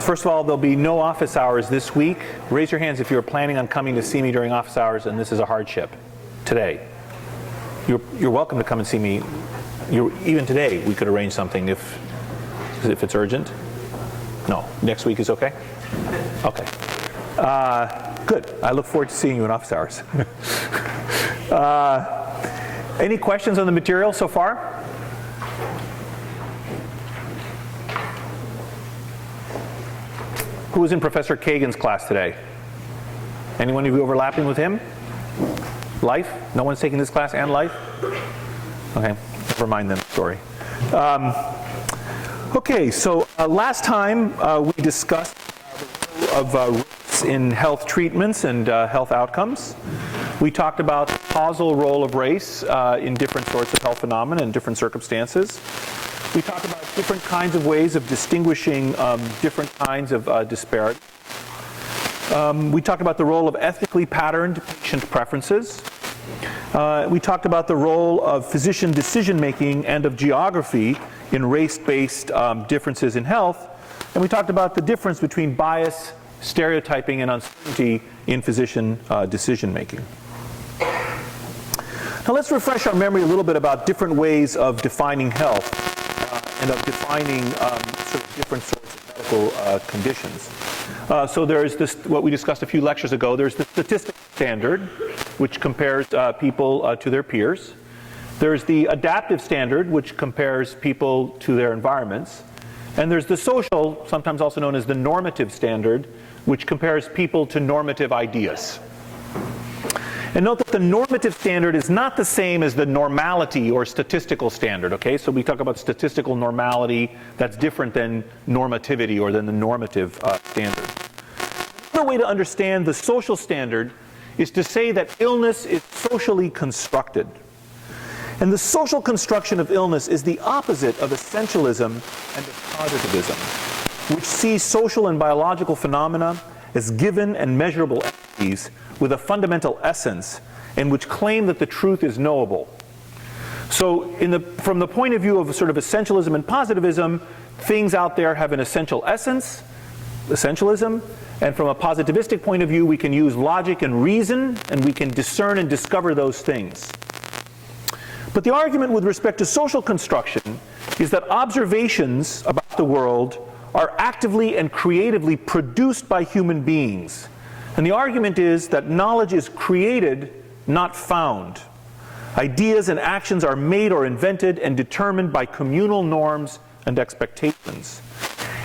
First of all, there'll be no office hours this week. Raise your hands if you're planning on coming to see me during office hours and this is a hardship today. You're welcome to come and see me. Even today, we could arrange something if it's urgent. No, next week is okay? Okay. Good. I look forward to seeing you in office hours. Any questions on the material so far? Who was in Professor Kagan's class today? Anyone of you overlapping with him? Life? No one's taking this class and life? Okay, never mind then, sorry. Okay, so last time we discussed the role of race in health treatments and health outcomes. We talked about the causal role of race in different sorts of health phenomena and different circumstances. We talked about different kinds of ways of distinguishing different kinds of disparity. We talked about the role of ethnically patterned patient preferences. We talked about the role of physician decision-making and of geography in race-based differences in health. And we talked about the difference between bias, stereotyping, and uncertainty in physician decision-making. Now let's refresh our memory a little bit about different ways of defining health and of defining sort of different sorts of medical conditions. So there's this, what we discussed a few lectures ago, there's the statistical standard, which compares people to their peers. There's the adaptive standard, which compares people to their environments. And there's the social, sometimes also known as the normative standard, which compares people to normative ideas. And note that the normative standard is not the same as the normality or statistical standard, okay? So we talk about statistical normality, that's different than normativity or than the normative standard. Another way to understand the social standard is to say that illness is socially constructed. And the social construction of illness is the opposite of essentialism and of positivism, which sees social and biological phenomena as given and measurable entities with a fundamental essence and which claim that the truth is knowable. So from the point of view of sort of essentialism and positivism, things out there have an essential essence, essentialism, and from a positivistic point of view, we can use logic and reason, and we can discern and discover those things. But the argument with respect to social construction is that observations about the world are actively and creatively produced by human beings. And the argument is that knowledge is created, not found. Ideas and actions are made or invented and determined by communal norms and expectations.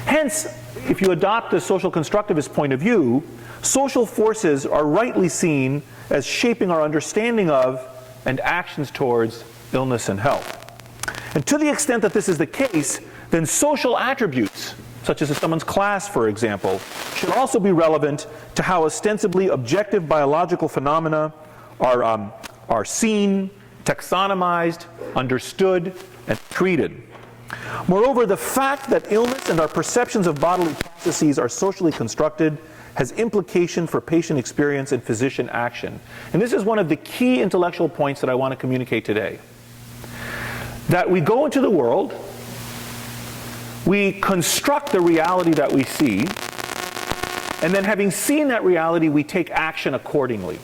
Hence, if you adopt the social constructivist point of view, social forces are rightly seen as shaping our understanding of and actions towards illness and health. And to the extent that this is the case, then social attributes, such as someone's class, for example, should also be relevant to how ostensibly objective biological phenomena are seen, taxonomized, understood, and treated. Moreover, the fact that illness and our perceptions of bodily processes are socially constructed has implication for patient experience and physician action. And this is one of the key intellectual points that I want to communicate today. That we go into the world, we construct the reality that we see, and then having seen that reality, we take action accordingly.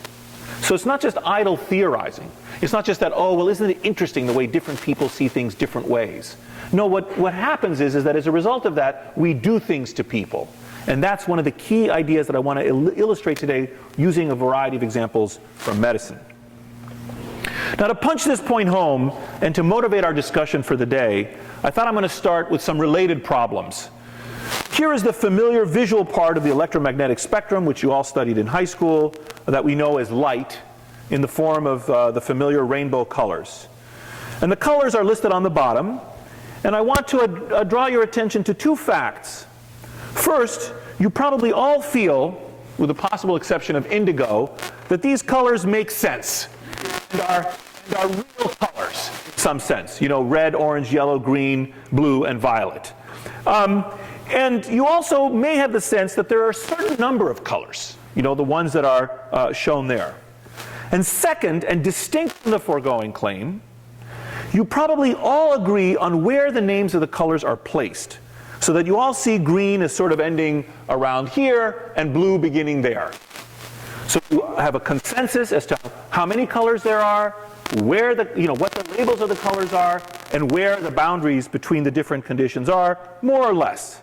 So it's not just idle theorizing. It's not just that, oh, well, isn't it interesting the way different people see things different ways? No, what happens is that as a result of that, we do things to people. And that's one of the key ideas that I want to illustrate today using a variety of examples from medicine. Now, to punch this point home and to motivate our discussion for the day, I thought I'm going to start with some related problems. Here is the familiar visual part of the electromagnetic spectrum, which you all studied in high school, that we know as light, in the form of the familiar rainbow colors. And the colors are listed on the bottom, and I want to draw your attention to two facts. First, you probably all feel, with the possible exception of indigo, that these colors make sense and are real colors in some sense. You know, red, orange, yellow, green, blue, and violet. And you also may have the sense that there are a certain number of colors, you know, the ones that are shown there. And second, and distinct from the foregoing claim, you probably all agree on where the names of the colors are placed. so that you all see green as sort of ending around here and blue beginning there. So you have a consensus as to how many colors there are, where what the labels of the colors are, and where the boundaries between the different conditions are, more or less.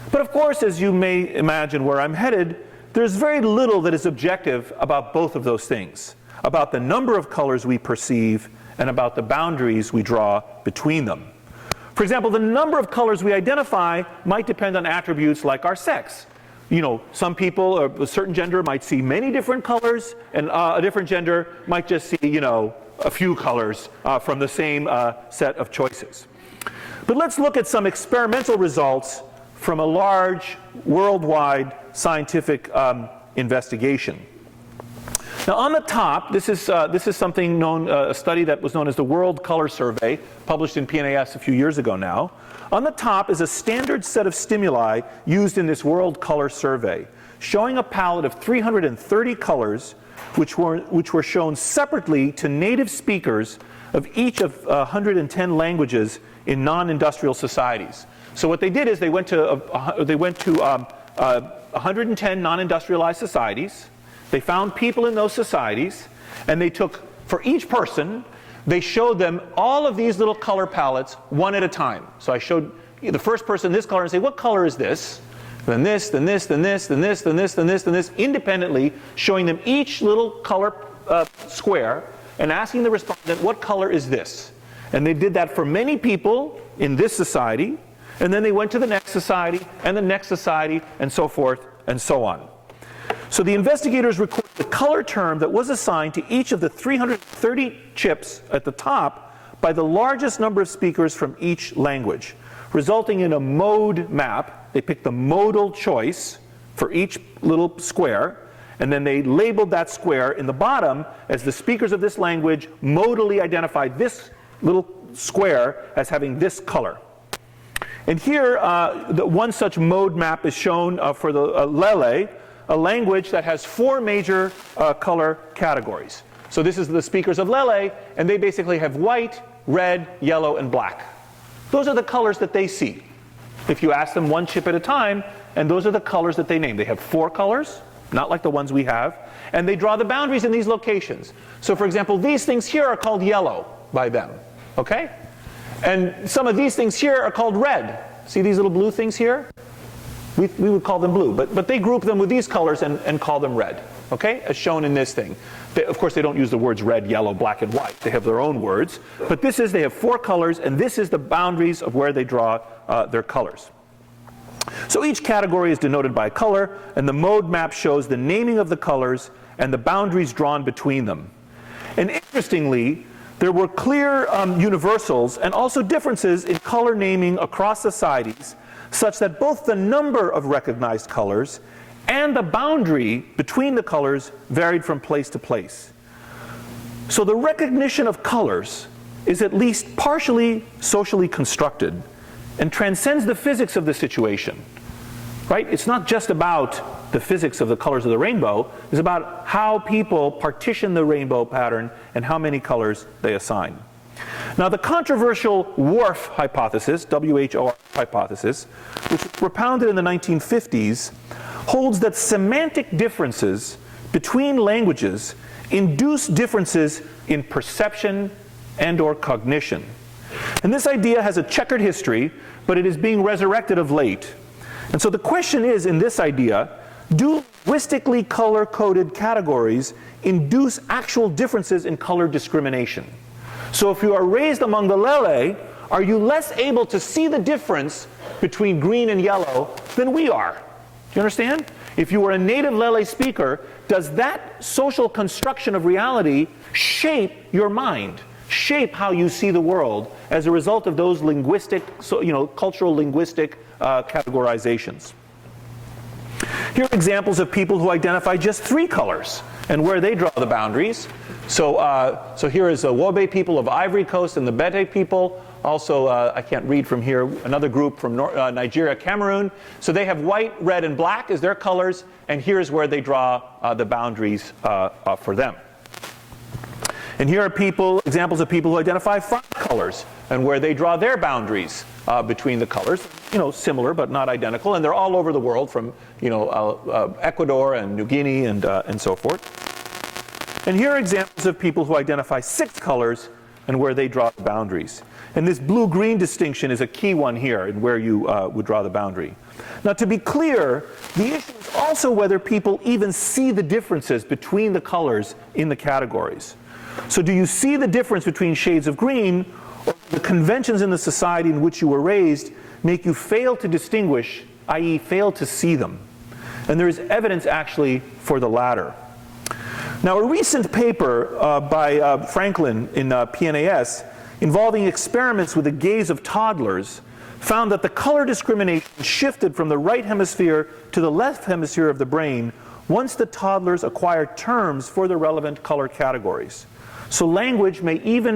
But of course, as you may imagine where I'm headed, there's very little that is objective about both of those things, about the number of colors we perceive and about the boundaries we draw between them. For example, the number of colors we identify might depend on attributes like our sex. Some people of a certain gender might see many different colors, and a different gender might just see, a few colors from the same set of choices. But let's look at some experimental results from a large worldwide scientific investigation. Now, on the top, this is something known, a study that was known as the World Color Survey, published in PNAS a few years ago now. On the top is a standard set of stimuli used in this World Color Survey, showing a palette of 330 colors, which were shown separately to native speakers of each of 110 languages in non-industrial societies. So what they did is they went to 110 non-industrialized societies. They found people in those societies, and they took, for each person, they showed them all of these little color palettes one at a time. So I showed the first person this color and say, what color is this? Then this, then this, then this, then this, then this, then this, then this, independently, showing them each little color square and asking the respondent, what color is this? And they did that for many people in this society, and then they went to the next society, and the next society, and so forth, and so on. So the investigators recorded the color term that was assigned to each of the 330 chips at the top by the largest number of speakers from each language, resulting in a mode map. They picked the modal choice for each little square, and then they labeled that square in the bottom as the speakers of this language modally identified this little square as having this color. And here, one such mode map is shown for the Lele, a language that has 4 major color categories. So this is the speakers of Lele, and they basically have white, red, yellow, and black. Those are the colors that they see. If you ask them one chip at a time, and those are the colors that they name. They have 4 colors, not like the ones we have, and they draw the boundaries in these locations. So for example, these things here are called yellow by them, okay? And some of these things here are called red. See these little blue things here? We would call them blue, but they group them with these colors and call them red, okay, as shown in this thing. Of course, they don't use the words red, yellow, black, and white. They have their own words. But they have 4 colors, and this is the boundaries of where they draw their colors. So each category is denoted by a color, and the mode map shows the naming of the colors and the boundaries drawn between them. And interestingly, there were clear universals and also differences in color naming across societies, such that both the number of recognized colors and the boundary between the colors varied from place to place. So the recognition of colors is at least partially socially constructed and transcends the physics of the situation, right? It's not just about the physics of the colors of the rainbow. It's about how people partition the rainbow pattern and how many colors they assign. Now, the controversial WHORF hypothesis, W-H-O-R hypothesis, which was propounded in the 1950s, holds that semantic differences between languages induce differences in perception and/or cognition. And this idea has a checkered history, but it is being resurrected of late. And so the question is, in this idea, do linguistically color-coded categories induce actual differences in color discrimination? So if you are raised among the Lele, are you less able to see the difference between green and yellow than we are? Do you understand? If you were a native Lele speaker, does that social construction of reality shape your mind, shape how you see the world as a result of those linguistic, cultural linguistic categorizations? Here are examples of people who identify just 3 colors and where they draw the boundaries. So here is the Wobe people of Ivory Coast and the Bete people. Also, I can't read from here, another group from Nigeria, Cameroon. So they have white, red, and black as their colors, and here's where they draw the boundaries for them. And here are examples of people who identify 5 colors and where they draw their boundaries between the colors. similar but not identical, and they're all over the world, from Ecuador and New Guinea and so forth. And here are examples of people who identify 6 colors and where they draw the boundaries. And this blue-green distinction is a key one here, and where you would draw the boundary. Now, to be clear, the issue is also whether people even see the differences between the colors in the categories. So do you see the difference between shades of green, or the conventions in the society in which you were raised make you fail to distinguish, i.e. fail to see them? And there is evidence actually for the latter. Now, a recent paper by Franklin in PNAS involving experiments with the gaze of toddlers found that the color discrimination shifted from the right hemisphere to the left hemisphere of the brain once the toddlers acquired terms for the relevant color categories. So language may even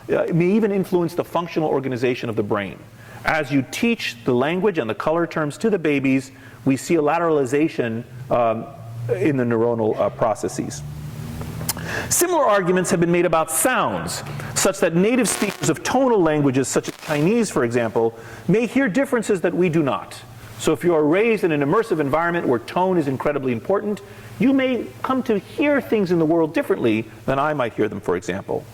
influence the functional organization of the brain. As you teach the language and the color terms to the babies, we see a lateralization in the neuronal processes. Similar arguments have been made about sounds, such that native speakers of tonal languages, such as Chinese, for example, may hear differences that we do not. So if you are raised in an immersive environment where tone is incredibly important, you may come to hear things in the world differently than I might hear them, for example.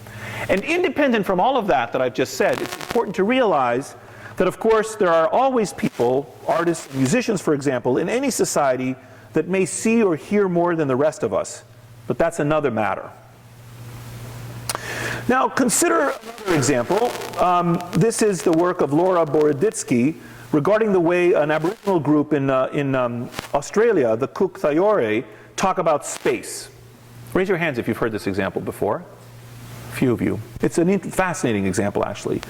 And independent from all of that I've just said, it's important to realize that, of course, there are always people, artists, and musicians, for example, in any society that may see or hear more than the rest of us. But that's another matter. Now, consider another example. This is the work of Laura Boroditsky regarding the way an Aboriginal group in Australia, the Cook Thayorre, talk about space. Raise your hands if you've heard this example before. A few of you. It's a fascinating example, actually.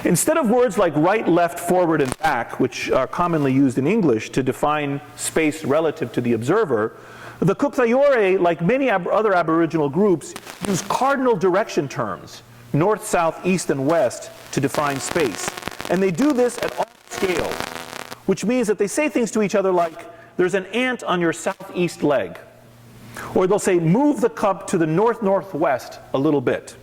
Instead of words like right, left, forward, and back, which are commonly used in English to define space relative to the observer, the Cook Thayorre, like many other Aboriginal groups, use cardinal direction terms, north, south, east, and west, to define space. And they do this at all scales, which means that they say things to each other like, there's an ant on your southeast leg. Or they'll say, move the cup to the north-northwest a little bit.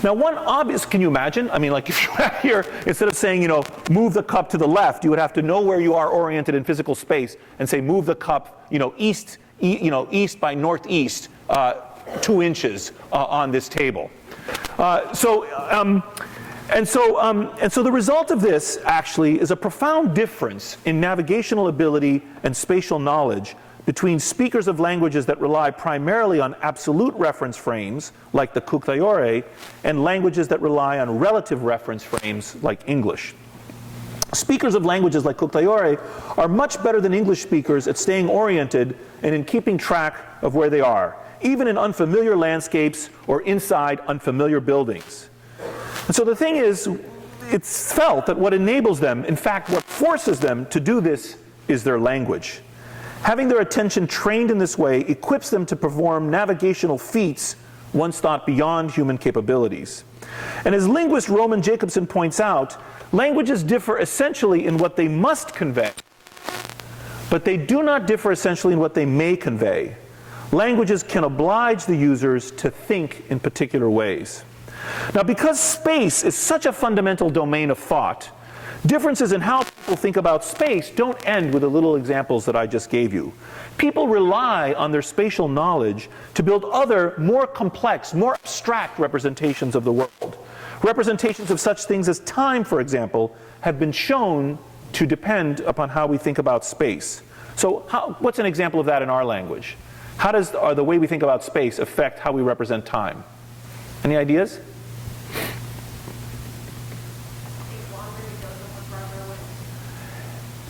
Now, one obvious, can you imagine? I mean, like if you had here, instead of saying, move the cup to the left, you would have to know where you are oriented in physical space and say, move the cup, east by northeast, 2 inches on this table. So the result of this actually is a profound difference in navigational ability and spatial knowledge between speakers of languages that rely primarily on absolute reference frames, like the Cook Thayorre, and languages that rely on relative reference frames, like English. Speakers of languages like Cook Thayorre are much better than English speakers at staying oriented and in keeping track of where they are, even in unfamiliar landscapes or inside unfamiliar buildings. And so the thing is, it's felt that what enables them, in fact, what forces them to do this, is their language. Having their attention trained in this way equips them to perform navigational feats once thought beyond human capabilities. And as linguist Roman Jacobson points out, languages differ essentially in what they must convey, but they do not differ essentially in what they may convey. Languages can oblige the users to think in particular ways. Now, because space is such a fundamental domain of thought, differences in how people think about space don't end with the little examples that I just gave you. People rely on their spatial knowledge to build other, more complex, more abstract representations of the world. Representations of such things as time, for example, have been shown to depend upon how we think about space. So what's an example of that in our language? How does the way we think about space affect how we represent time? Any ideas?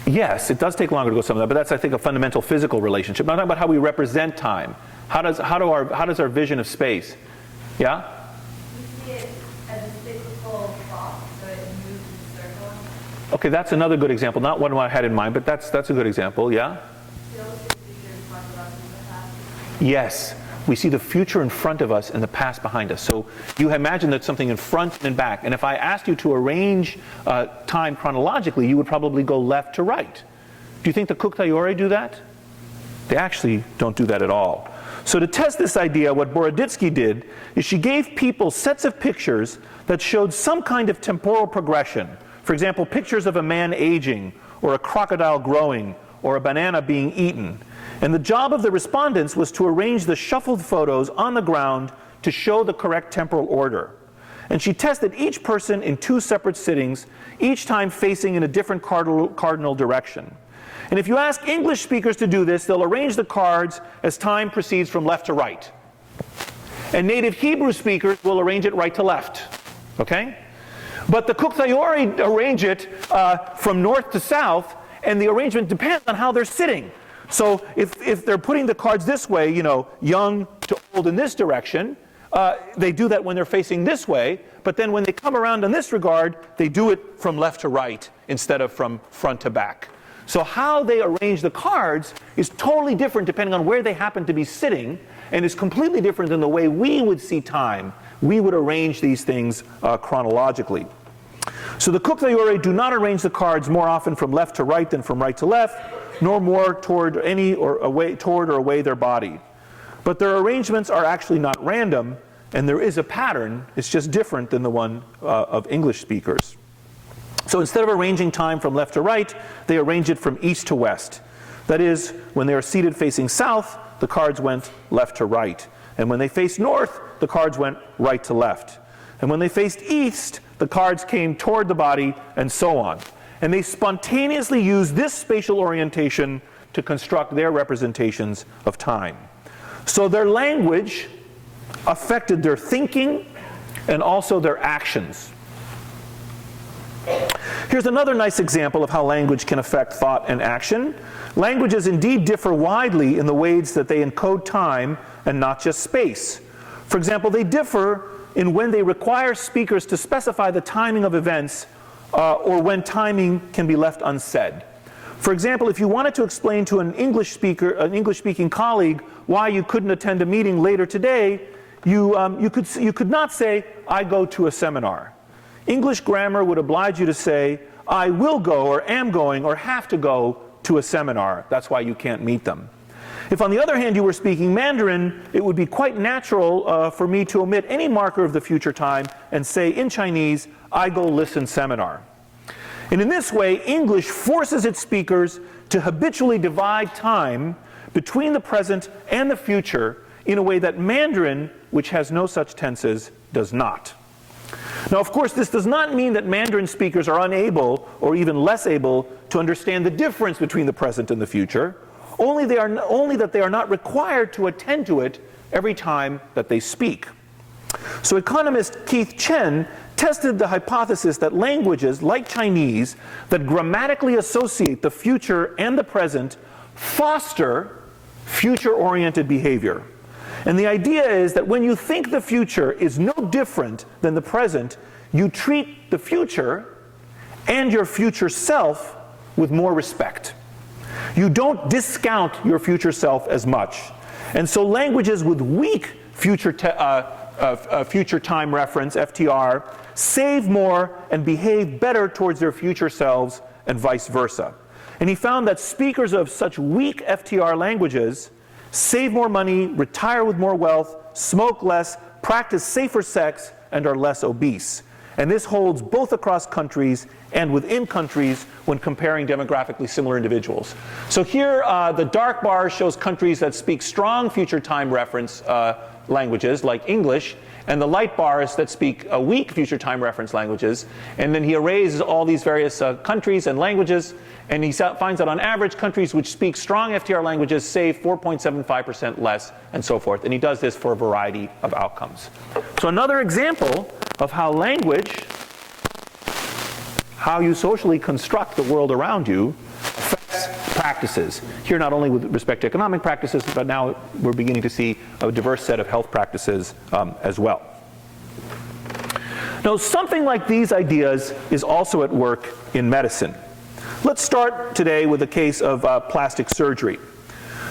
Yes, it does take longer to go somewhere, but that's, I think, a fundamental physical relationship. I'm not talking about how we represent time. How does our vision of space? Yeah? We see it as a cyclical clock, so it moves in circles. Okay, that's another good example. Not one I had in mind, but that's a good example. Yeah? Yes. We see the future in front of us and the past behind us. So you imagine that something in front and back. And if I asked you to arrange time chronologically, you would probably go left to right. Do you think the Cook Thayorre do that? They actually don't do that at all. So to test this idea, what Boroditsky did is she gave people sets of pictures that showed some kind of temporal progression For example, pictures of a man aging, or a crocodile growing, or a banana being eaten. And the job of the respondents was to arrange the shuffled photos on the ground to show the correct temporal order. And she tested each person in 2 separate sittings, each time facing in a different cardinal direction. And if you ask English speakers to do this, they'll arrange the cards as time proceeds from left to right. And native Hebrew speakers will arrange it right to left. Okay? But the Kuktayori arrange it from north to south, and the arrangement depends on how they're sitting. So if they're putting the cards this way, you know, young to old in this direction, they do that when they're facing this way, but then when they come around in this regard, they do it from left to right instead of from front to back. So how they arrange the cards is totally different depending on where they happen to be sitting, and is completely different than the way we would see time. We would arrange these things chronologically. So the Kuktayori do not arrange the cards more often from left to right than from right to left, nor more toward or away their body. But their arrangements are actually not random, and there is a pattern. It's just different than the one of English speakers. So instead of arranging time from left to right, they arrange it from east to west. That is, when they are seated facing south, the cards went left to right. And when they faced north, the cards went right to left. And when they faced east, the cards came toward the body, and so on. And they spontaneously used this spatial orientation to construct their representations of time. So their language affected their thinking and also their actions. Here's another nice example of how language can affect thought and action. Languages indeed differ widely in the ways that they encode time and not just space. For example, they differ in when they require speakers to specify the timing of events or when timing can be left unsaid. For example, if you wanted to explain to an English-speaking colleague why you couldn't attend a meeting later today, you could not say, "I go to a seminar." English grammar would oblige you to say, "I will go," or "am going," or "have to go to a seminar." That's why you can't meet them. If, on the other hand, you were speaking Mandarin, it would be quite natural for me to omit any marker of the future time and say in Chinese, "I go listen seminar." And in this way, English forces its speakers to habitually divide time between the present and the future in a way that Mandarin, which has no such tenses, does not. Now, of course, this does not mean that Mandarin speakers are unable or even less able to understand the difference between the present and the future, only that they are not required to attend to it every time that they speak. So economist Keith Chen tested the hypothesis that languages like Chinese that grammatically associate the future and the present foster future-oriented behavior. And the idea is that when you think the future is no different than the present, you treat the future and your future self with more respect. You don't discount your future self as much. And so languages with weak future time reference, FTR, save more and behave better towards their future selves and vice versa. And he found that speakers of such weak FTR languages save more money, retire with more wealth, smoke less, practice safer sex, and are less obese. And this holds both across countries and within countries when comparing demographically similar individuals. So here, the dark bar shows countries that speak strong future time reference languages, like English, and the light bars that speak weak future time reference languages. And then he arrays all these various countries and languages, and he finds that on average, countries which speak strong FTR languages save 4.75% less, and so forth. And he does this for a variety of outcomes. So another example of how language, how you socially construct the world around you, affects practices. Here, not only with respect to economic practices, but now we're beginning to see a diverse set of health practices as well. Now, something like these ideas is also at work in medicine. Let's start today with a case of plastic surgery.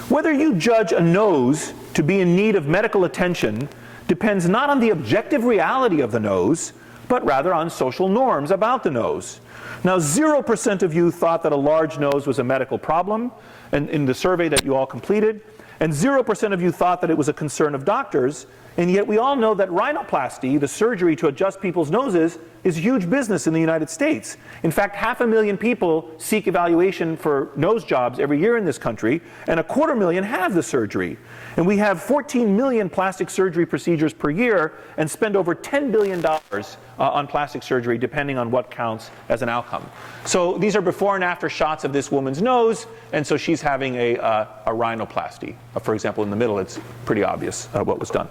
Whether you judge a nose to be in need of medical attention depends not on the objective reality of the nose, but rather on social norms about the nose. Now, 0% of you thought that a large nose was a medical problem in the survey that you all completed, and 0% of you thought that it was a concern of doctors, and yet we all know that rhinoplasty, the surgery to adjust people's noses, is huge business in the United States. In fact, 500,000 people seek evaluation for nose jobs every year in this country, and 250,000 have the surgery. And we have 14 million plastic surgery procedures per year and spend over $10 billion on plastic surgery, depending on what counts as an outcome. So these are before and after shots of this woman's nose, and so she's having a rhinoplasty. For example, in the middle, it's pretty obvious what was done.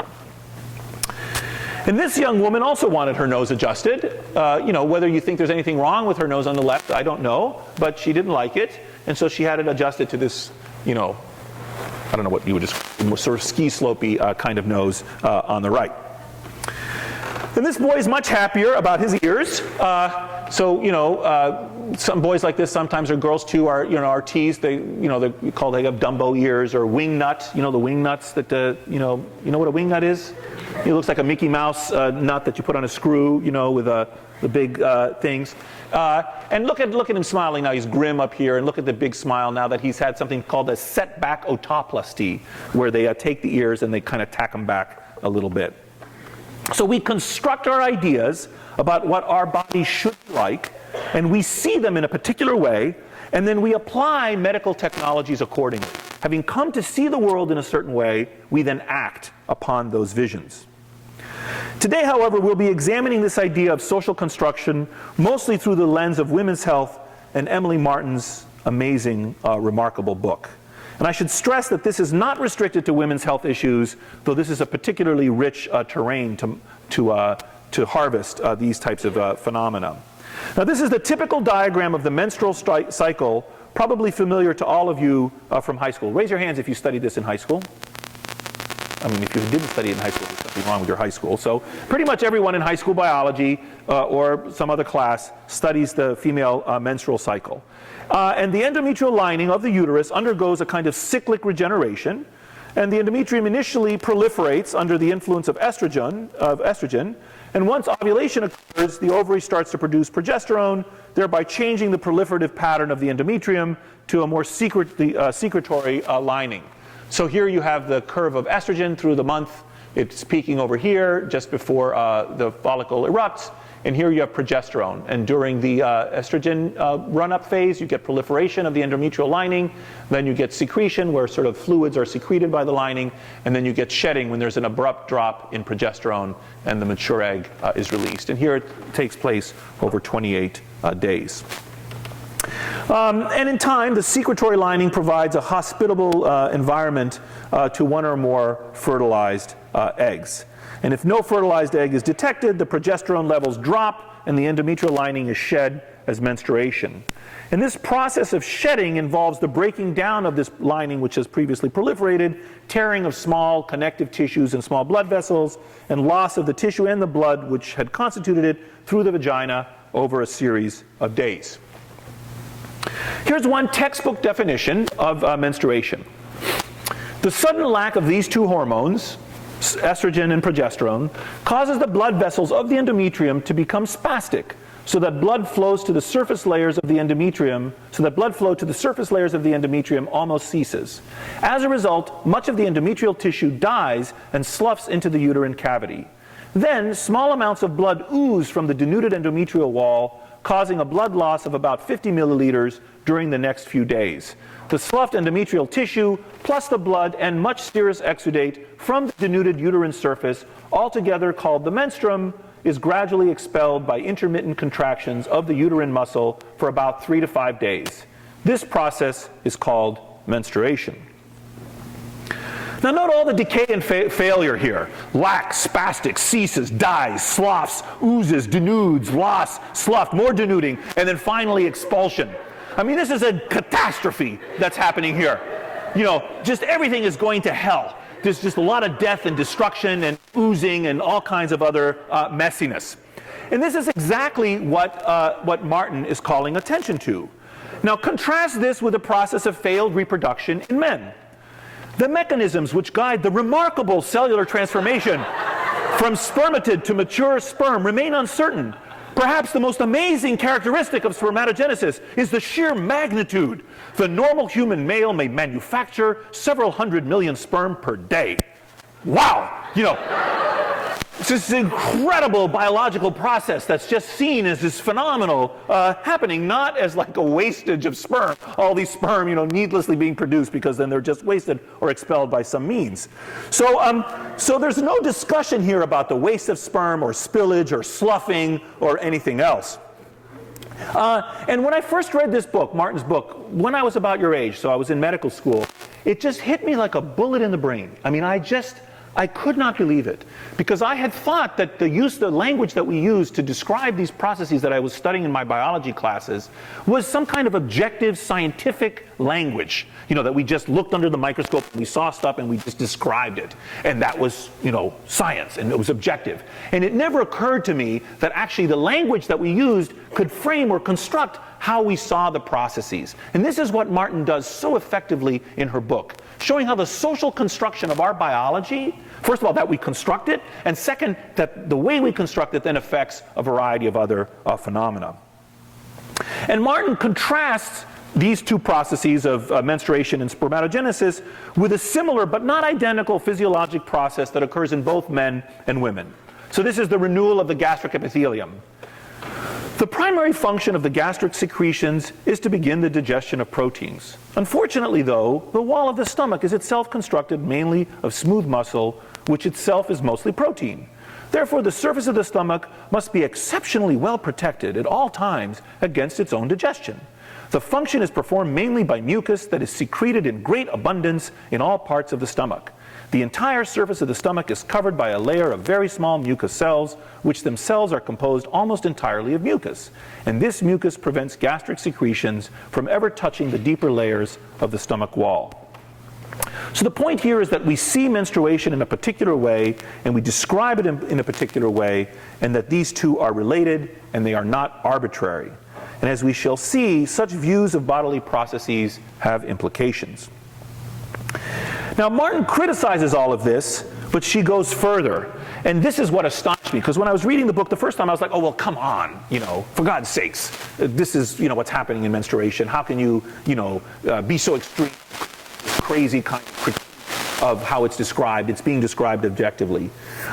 And this young woman also wanted her nose adjusted. Whether you think there's anything wrong with her nose on the left, I don't know, but she didn't like it, and so she had it adjusted to this, I don't know what you would just sort of ski slopey kind of nose on the right. And this boy is much happier about his ears. Some boys like this sometimes, or girls too, are teased. They have Dumbo ears or wing nut. The wing nuts that you know what a wing nut is? It looks like a Mickey Mouse nut that you put on a screw, with the big things. And look at him smiling now. He's grim up here, and look at the big smile now that he's had something called a setback otoplasty, where they take the ears and they kind of tack them back a little bit. So we construct our ideas about what our bodies should be like, and we see them in a particular way, and then we apply medical technologies accordingly. Having come to see the world in a certain way, we then act upon those visions. Today, however, we'll be examining this idea of social construction mostly through the lens of women's health and Emily Martin's amazing, remarkable book. And I should stress that this is not restricted to women's health issues, though this is a particularly rich terrain to harvest these types of phenomena. Now, this is the typical diagram of the menstrual cycle, probably familiar to all of you from high school. Raise your hands if you studied this in high school. I mean, if you didn't study it in high school, there's something wrong with your high school. So pretty much everyone in high school biology or some other class studies the female menstrual cycle. And the endometrial lining of the uterus undergoes a kind of cyclic regeneration, and the endometrium initially proliferates under the influence of estrogen, and once ovulation occurs, the ovary starts to produce progesterone, thereby changing the proliferative pattern of the endometrium to a more secretory lining. So here you have the curve of estrogen through the month. It's peaking over here just before the follicle erupts. And here you have progesterone. And during the estrogen run-up phase, you get proliferation of the endometrial lining. Then you get secretion, where sort of fluids are secreted by the lining. And then you get shedding when there's an abrupt drop in progesterone and the mature egg is released. And here it takes place over 28 days. And in time, the secretory lining provides a hospitable environment to one or more fertilized eggs. And if no fertilized egg is detected, the progesterone levels drop and the endometrial lining is shed as menstruation. And this process of shedding involves the breaking down of this lining, which has previously proliferated, tearing of small connective tissues and small blood vessels, and loss of the tissue and the blood which had constituted it through the vagina over a series of days. Here's one textbook definition of menstruation. The sudden lack of these two hormones, estrogen and progesterone, causes the blood vessels of the endometrium to become spastic, so that blood flows to the surface layers of the endometrium, almost ceases. As a result, much of the endometrial tissue dies and sloughs into the uterine cavity. Then, small amounts of blood ooze from the denuded endometrial wall, causing a blood loss of about 50 milliliters during the next few days. The sloughed endometrial tissue, plus the blood and much serous exudate from the denuded uterine surface, altogether called the menstruum, is gradually expelled by intermittent contractions of the uterine muscle for about 3 to 5 days. This process is called menstruation. Now note all the decay and failure here. Lacks, spastic, ceases, dies, sloughs, oozes, denudes, loss, sloughed, more denuding, and then finally expulsion. I mean, this is a catastrophe that's happening here. Just everything is going to hell. There's just a lot of death and destruction and oozing and all kinds of other messiness. And this is exactly what Martin is calling attention to. Now contrast this with the process of failed reproduction in men. The mechanisms which guide the remarkable cellular transformation from spermatid to mature sperm remain uncertain, Perhaps the most amazing characteristic of spermatogenesis is the sheer magnitude. The normal human male may manufacture several 100 million sperm per day. Wow! It's this incredible biological process that's just seen as this phenomenal happening, not as like a wastage of sperm. All these sperm, needlessly being produced because then they're just wasted or expelled by some means. So there's no discussion here about the waste of sperm or spillage or sloughing or anything else. And when I first read this book, Martin's book, when I was about your age, so I was in medical school, it just hit me like a bullet in the brain. I mean, I could not believe it, because I had thought that the language that we use to describe these processes that I was studying in my biology classes was some kind of objective scientific language, that we just looked under the microscope, we saw stuff and we just described it. And that was, science, and it was objective. And it never occurred to me that actually the language that we used could frame or construct how we saw the processes. And this is what Martin does so effectively in her book, showing how the social construction of our biology, first of all, that we construct it, and second, that the way we construct it then affects a variety of other phenomena. And Martin contrasts these two processes of menstruation and spermatogenesis with a similar but not identical physiologic process that occurs in both men and women. So this is the renewal of the gastric epithelium. The primary function of the gastric secretions is to begin the digestion of proteins. Unfortunately, though, the wall of the stomach is itself constructed mainly of smooth muscle, which itself is mostly protein. Therefore, the surface of the stomach must be exceptionally well protected at all times against its own digestion. The function is performed mainly by mucus that is secreted in great abundance in all parts of the stomach. The entire surface of the stomach is covered by a layer of very small mucous cells, which themselves are composed almost entirely of mucus. And this mucus prevents gastric secretions from ever touching the deeper layers of the stomach wall. So the point here is that we see menstruation in a particular way, and we describe it in a particular way, and that these two are related and they are not arbitrary. And as we shall see, such views of bodily processes have implications. Now, Martin criticizes all of this, but she goes further. And this is what astonished me, because when I was reading the book the first time, I was like, oh, well, come on, for God's sakes. This is, what's happening in menstruation. How can you, be so extreme, crazy kind of critique of how it's described? It's being described objectively.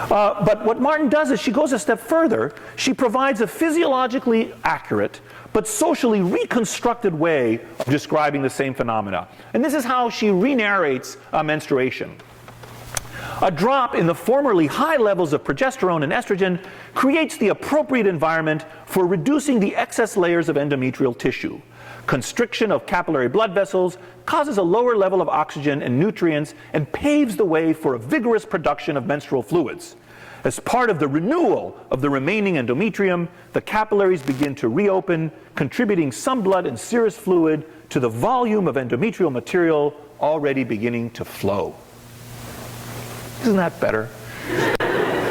But what Martin does is she goes a step further. She provides a physiologically accurate but socially reconstructed way of describing the same phenomena. And this is how she re-narrates menstruation. A drop in the formerly high levels of progesterone and estrogen creates the appropriate environment for reducing the excess layers of endometrial tissue. Constriction of capillary blood vessels causes a lower level of oxygen and nutrients and paves the way for a vigorous production of menstrual fluids. As part of the renewal of the remaining endometrium, the capillaries begin to reopen, contributing some blood and serous fluid to the volume of endometrial material already beginning to flow. Isn't that better?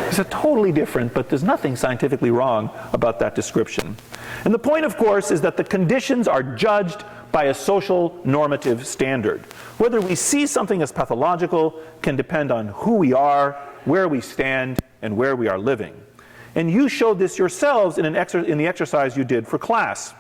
It's a totally different, but there's nothing scientifically wrong about that description. And the point, of course, is that the conditions are judged by a social normative standard. Whether we see something as pathological can depend on who we are, where we stand, and where we are living. And you showed this yourselves in the exercise you did for class.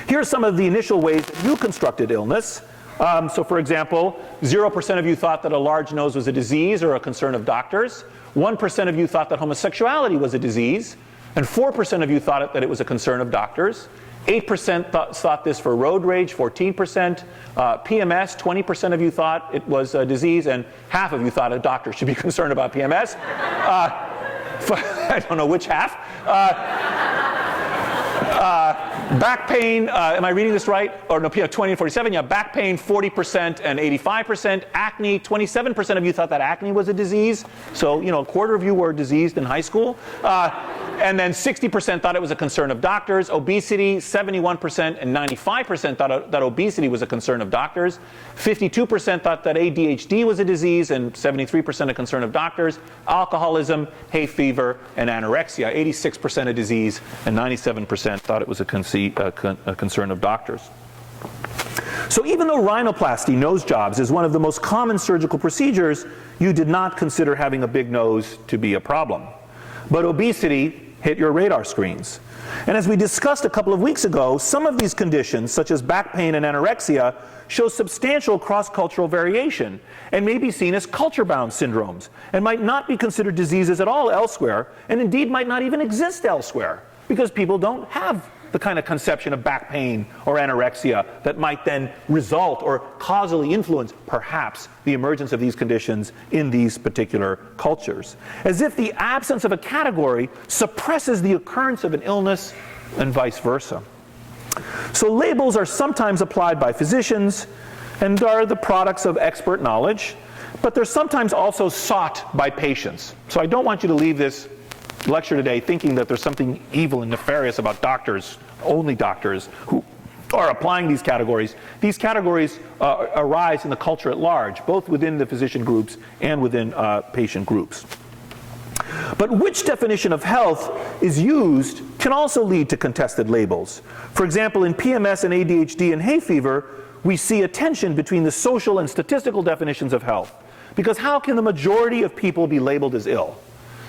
Here are some of the initial ways that you constructed illness. So for example, 0% of you thought that a large nose was a disease or a concern of doctors. 1% of you thought that homosexuality was a disease. And 4% of you thought that it was a concern of doctors. 8% thought this for road rage, 14%. PMS, 20% of you thought it was a disease, and half of you thought a doctor should be concerned about PMS. I don't know which half. Back pain, am I reading this right? Or no, 20 and 47, yeah, back pain, 40% and 85%. Acne, 27% of you thought that acne was a disease. So, a quarter of you were diseased in high school. And then 60% thought it was a concern of doctors. Obesity, 71% and 95% thought that obesity was a concern of doctors. 52% thought that ADHD was a disease, and 73% a concern of doctors. Alcoholism, hay fever, and anorexia, 86% a disease, and 97% thought it was a concern of doctors. So even though rhinoplasty, nose jobs, is one of the most common surgical procedures, you did not consider having a big nose to be a problem. But obesity, hit your radar screens. And as we discussed a couple of weeks ago, some of these conditions, such as back pain and anorexia, show substantial cross-cultural variation and may be seen as culture-bound syndromes and might not be considered diseases at all elsewhere, and indeed might not even exist elsewhere, because people don't have the kind of conception of back pain or anorexia that might then result or causally influence, perhaps, the emergence of these conditions in these particular cultures. As if the absence of a category suppresses the occurrence of an illness and vice versa. So labels are sometimes applied by physicians and are the products of expert knowledge, but they're sometimes also sought by patients. So I don't want you to leave this lecture today thinking that there's something evil and nefarious about doctors, only doctors, who are applying these categories. These categories arise in the culture at large, both within the physician groups and within patient groups. But which definition of health is used can also lead to contested labels. For example, in PMS and ADHD and hay fever, we see a tension between the social and statistical definitions of health. Because how can the majority of people be labeled as ill?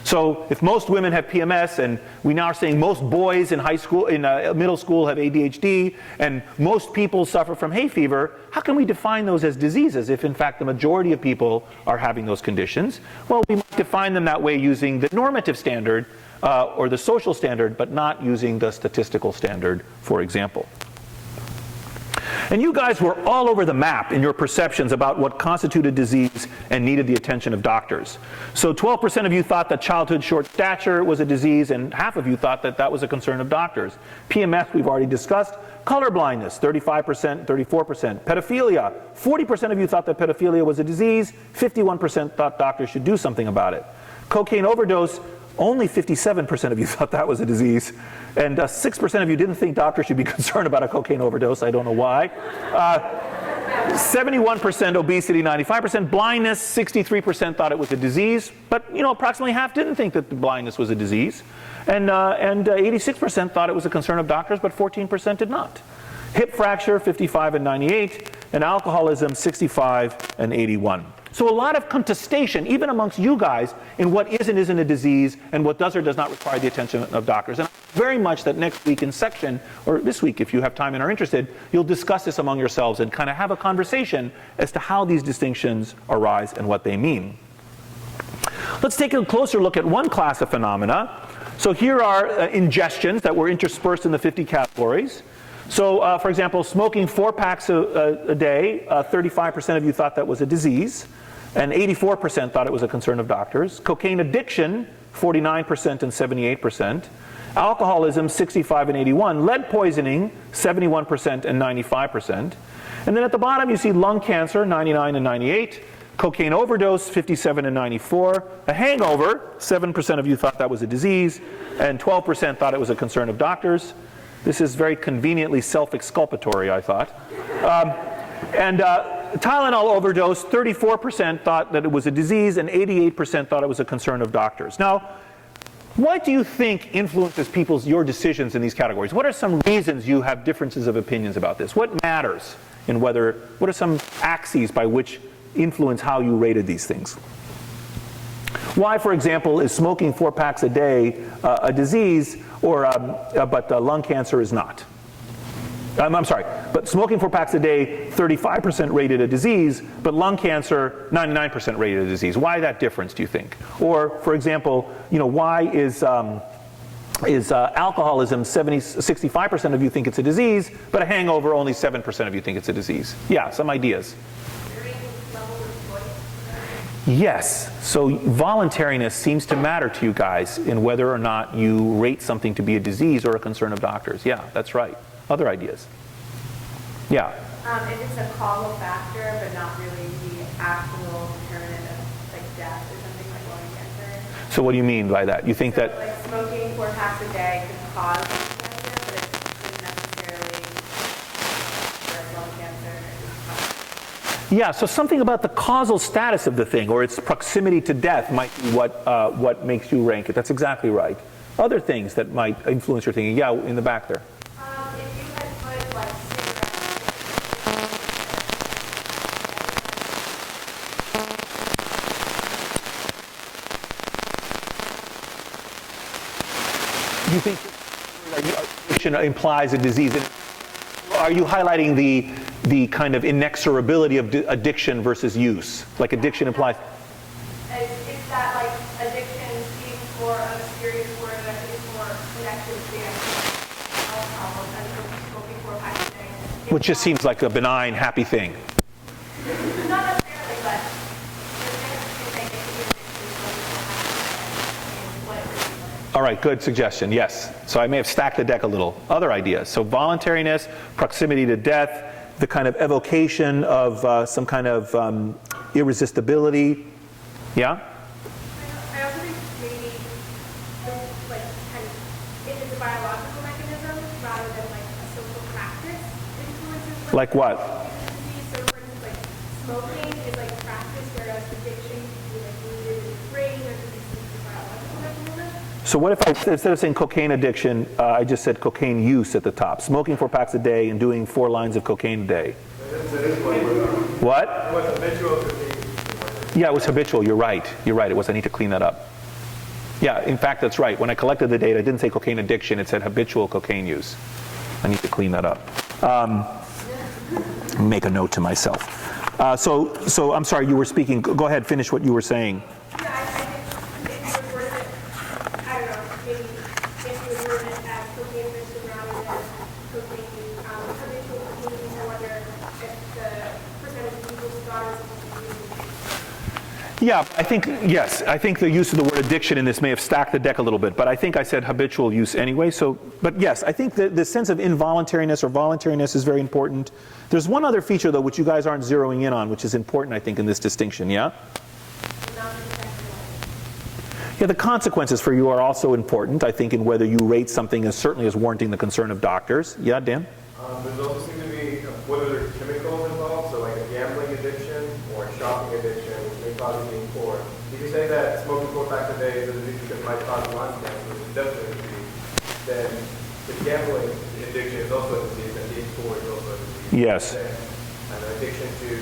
So if most women have PMS, and we now are saying most boys in high school, in middle school have ADHD, and most people suffer from hay fever, how can we define those as diseases if in fact the majority of people are having those conditions? Well, we might define them that way using the normative standard or the social standard, but not using the statistical standard, for example. And you guys were all over the map in your perceptions about what constituted disease and needed the attention of doctors. So 12% of you thought that childhood short stature was a disease, and half of you thought that that was a concern of doctors. PMS we've already discussed. Color blindness, 35%, 34%. Pedophilia, 40% of you thought that pedophilia was a disease. 51% thought doctors should do something about it. Cocaine overdose, only 57% of you thought that was a disease, and 6% of you didn't think doctors should be concerned about a cocaine overdose. I don't know why. 71% obesity, 95%. Blindness, 63% thought it was a disease, but approximately half didn't think that the blindness was a disease. And 86% thought it was a concern of doctors, but 14% did not. Hip fracture, 55 and 98, and alcoholism, 65 and 81. So a lot of contestation, even amongst you guys, in what is and isn't a disease and what does or does not require the attention of doctors. And very much that next week in section, or this week if you have time and are interested, you'll discuss this among yourselves and kind of have a conversation as to how these distinctions arise and what they mean. Let's take a closer look at one class of phenomena. So here are ingestions that were interspersed in the 50 categories. So, for example, smoking 4 packs a day, 35% of you thought that was a disease, and 84% thought it was a concern of doctors. Cocaine addiction, 49% and 78%. Alcoholism, 65 and 81. Lead poisoning, 71% and 95%. And then at the bottom you see lung cancer, 99 and 98. Cocaine overdose, 57 and 94. A hangover, 7% of you thought that was a disease, and 12% thought it was a concern of doctors. This is very conveniently self-exculpatory, I thought. Tylenol overdose, 34% thought that it was a disease, and 88% thought it was a concern of doctors. Now, what do you think influences your decisions in these categories? What are some reasons you have differences of opinions about this? What matters in what are some axes by which influence how you rated these things? Why, for example, is smoking 4 packs a day a disease, but lung cancer is not? I'm sorry, but smoking 4 packs a day, 35% rated a disease, but lung cancer, 99% rated a disease. Why that difference, do you think? Or, for example, why is alcoholism 65% of you think it's a disease, but a hangover only 7% of you think it's a disease? Yeah, some ideas. Yes, so voluntariness seems to matter to you guys in whether or not you rate something to be a disease or a concern of doctors. Yeah, that's right. Other ideas? Yeah. If it's a causal factor, but not really the actual determinant of death or something like lung cancer. So what do you mean by that? You think that Smoking 4 packs a day could cause lung cancer, but it doesn't necessarily lung cancer. Yeah, so something about the causal status of the thing or its proximity to death might be what makes you rank it. That's exactly right. Other things that might influence your thinking. Yeah, in the back there. If you had put cigarettes. you think addiction implies a disease? Are you highlighting the kind of inexorability of addiction versus use? Like addiction implies... It's that like addiction being for a mysterious word that is more connected to health problems as opposed to smoking for a pack a day. Which just seems like a benign, happy thing. Not necessarily, but there's difference between saying it could be addiction to smoking for a pack a day and what it really is. All right, good suggestion, yes. So I may have stacked the deck a little. Other ideas. So voluntariness, proximity to death, the kind of evocation of some kind of irresistibility. Yeah? I also think maybe, like, kind of, if it's a biological mechanism rather than like a social practice influences. Like what? So for instance, like smoking is like practice, whereas addiction can be like rooted in the brain or could be seen as a biological mechanism. So what if I, instead of saying cocaine addiction, I just said cocaine use at the top? Smoking 4 packs a day and doing 4 lines of cocaine a day. What? It was habitual cocaine. Yeah, it was habitual. You're right. You're right. It was. I need to clean that up. Yeah, in fact, that's right. When I collected the data, it didn't say cocaine addiction. It said habitual cocaine use. I need to clean that up. Make a note to myself. So I'm sorry. You were speaking. Go ahead. Finish what you were saying. Yeah, I think if you would word it, I don't know, maybe if you would word it as cocaine addiction rather than cocaine use, habitual cocaine use, I wonder if the percentage of people who thought it was Yeah, I think, yes, I think the use of the word addiction in this may have stacked the deck a little bit, but I think I said habitual use anyway. So, but yes, I think the sense of involuntariness or voluntariness is very important. There's one other feature, though, which you guys aren't zeroing in on, which is important, I think, in this distinction, yeah? Yeah, the consequences for you are also important, I think, in whether you rate something as certainly as warranting the concern of doctors. Yeah, Dan? There's also seem to be, whether there's chemicals involved, so like a gambling addiction or a shopping addiction, which may cause you being poor. If you say that smoking 4 packs a day is a disease because it might cause lung cancer, which is definitely a disease, then the gambling addiction is also a disease, and being poor is also a disease. Yes. And an addiction to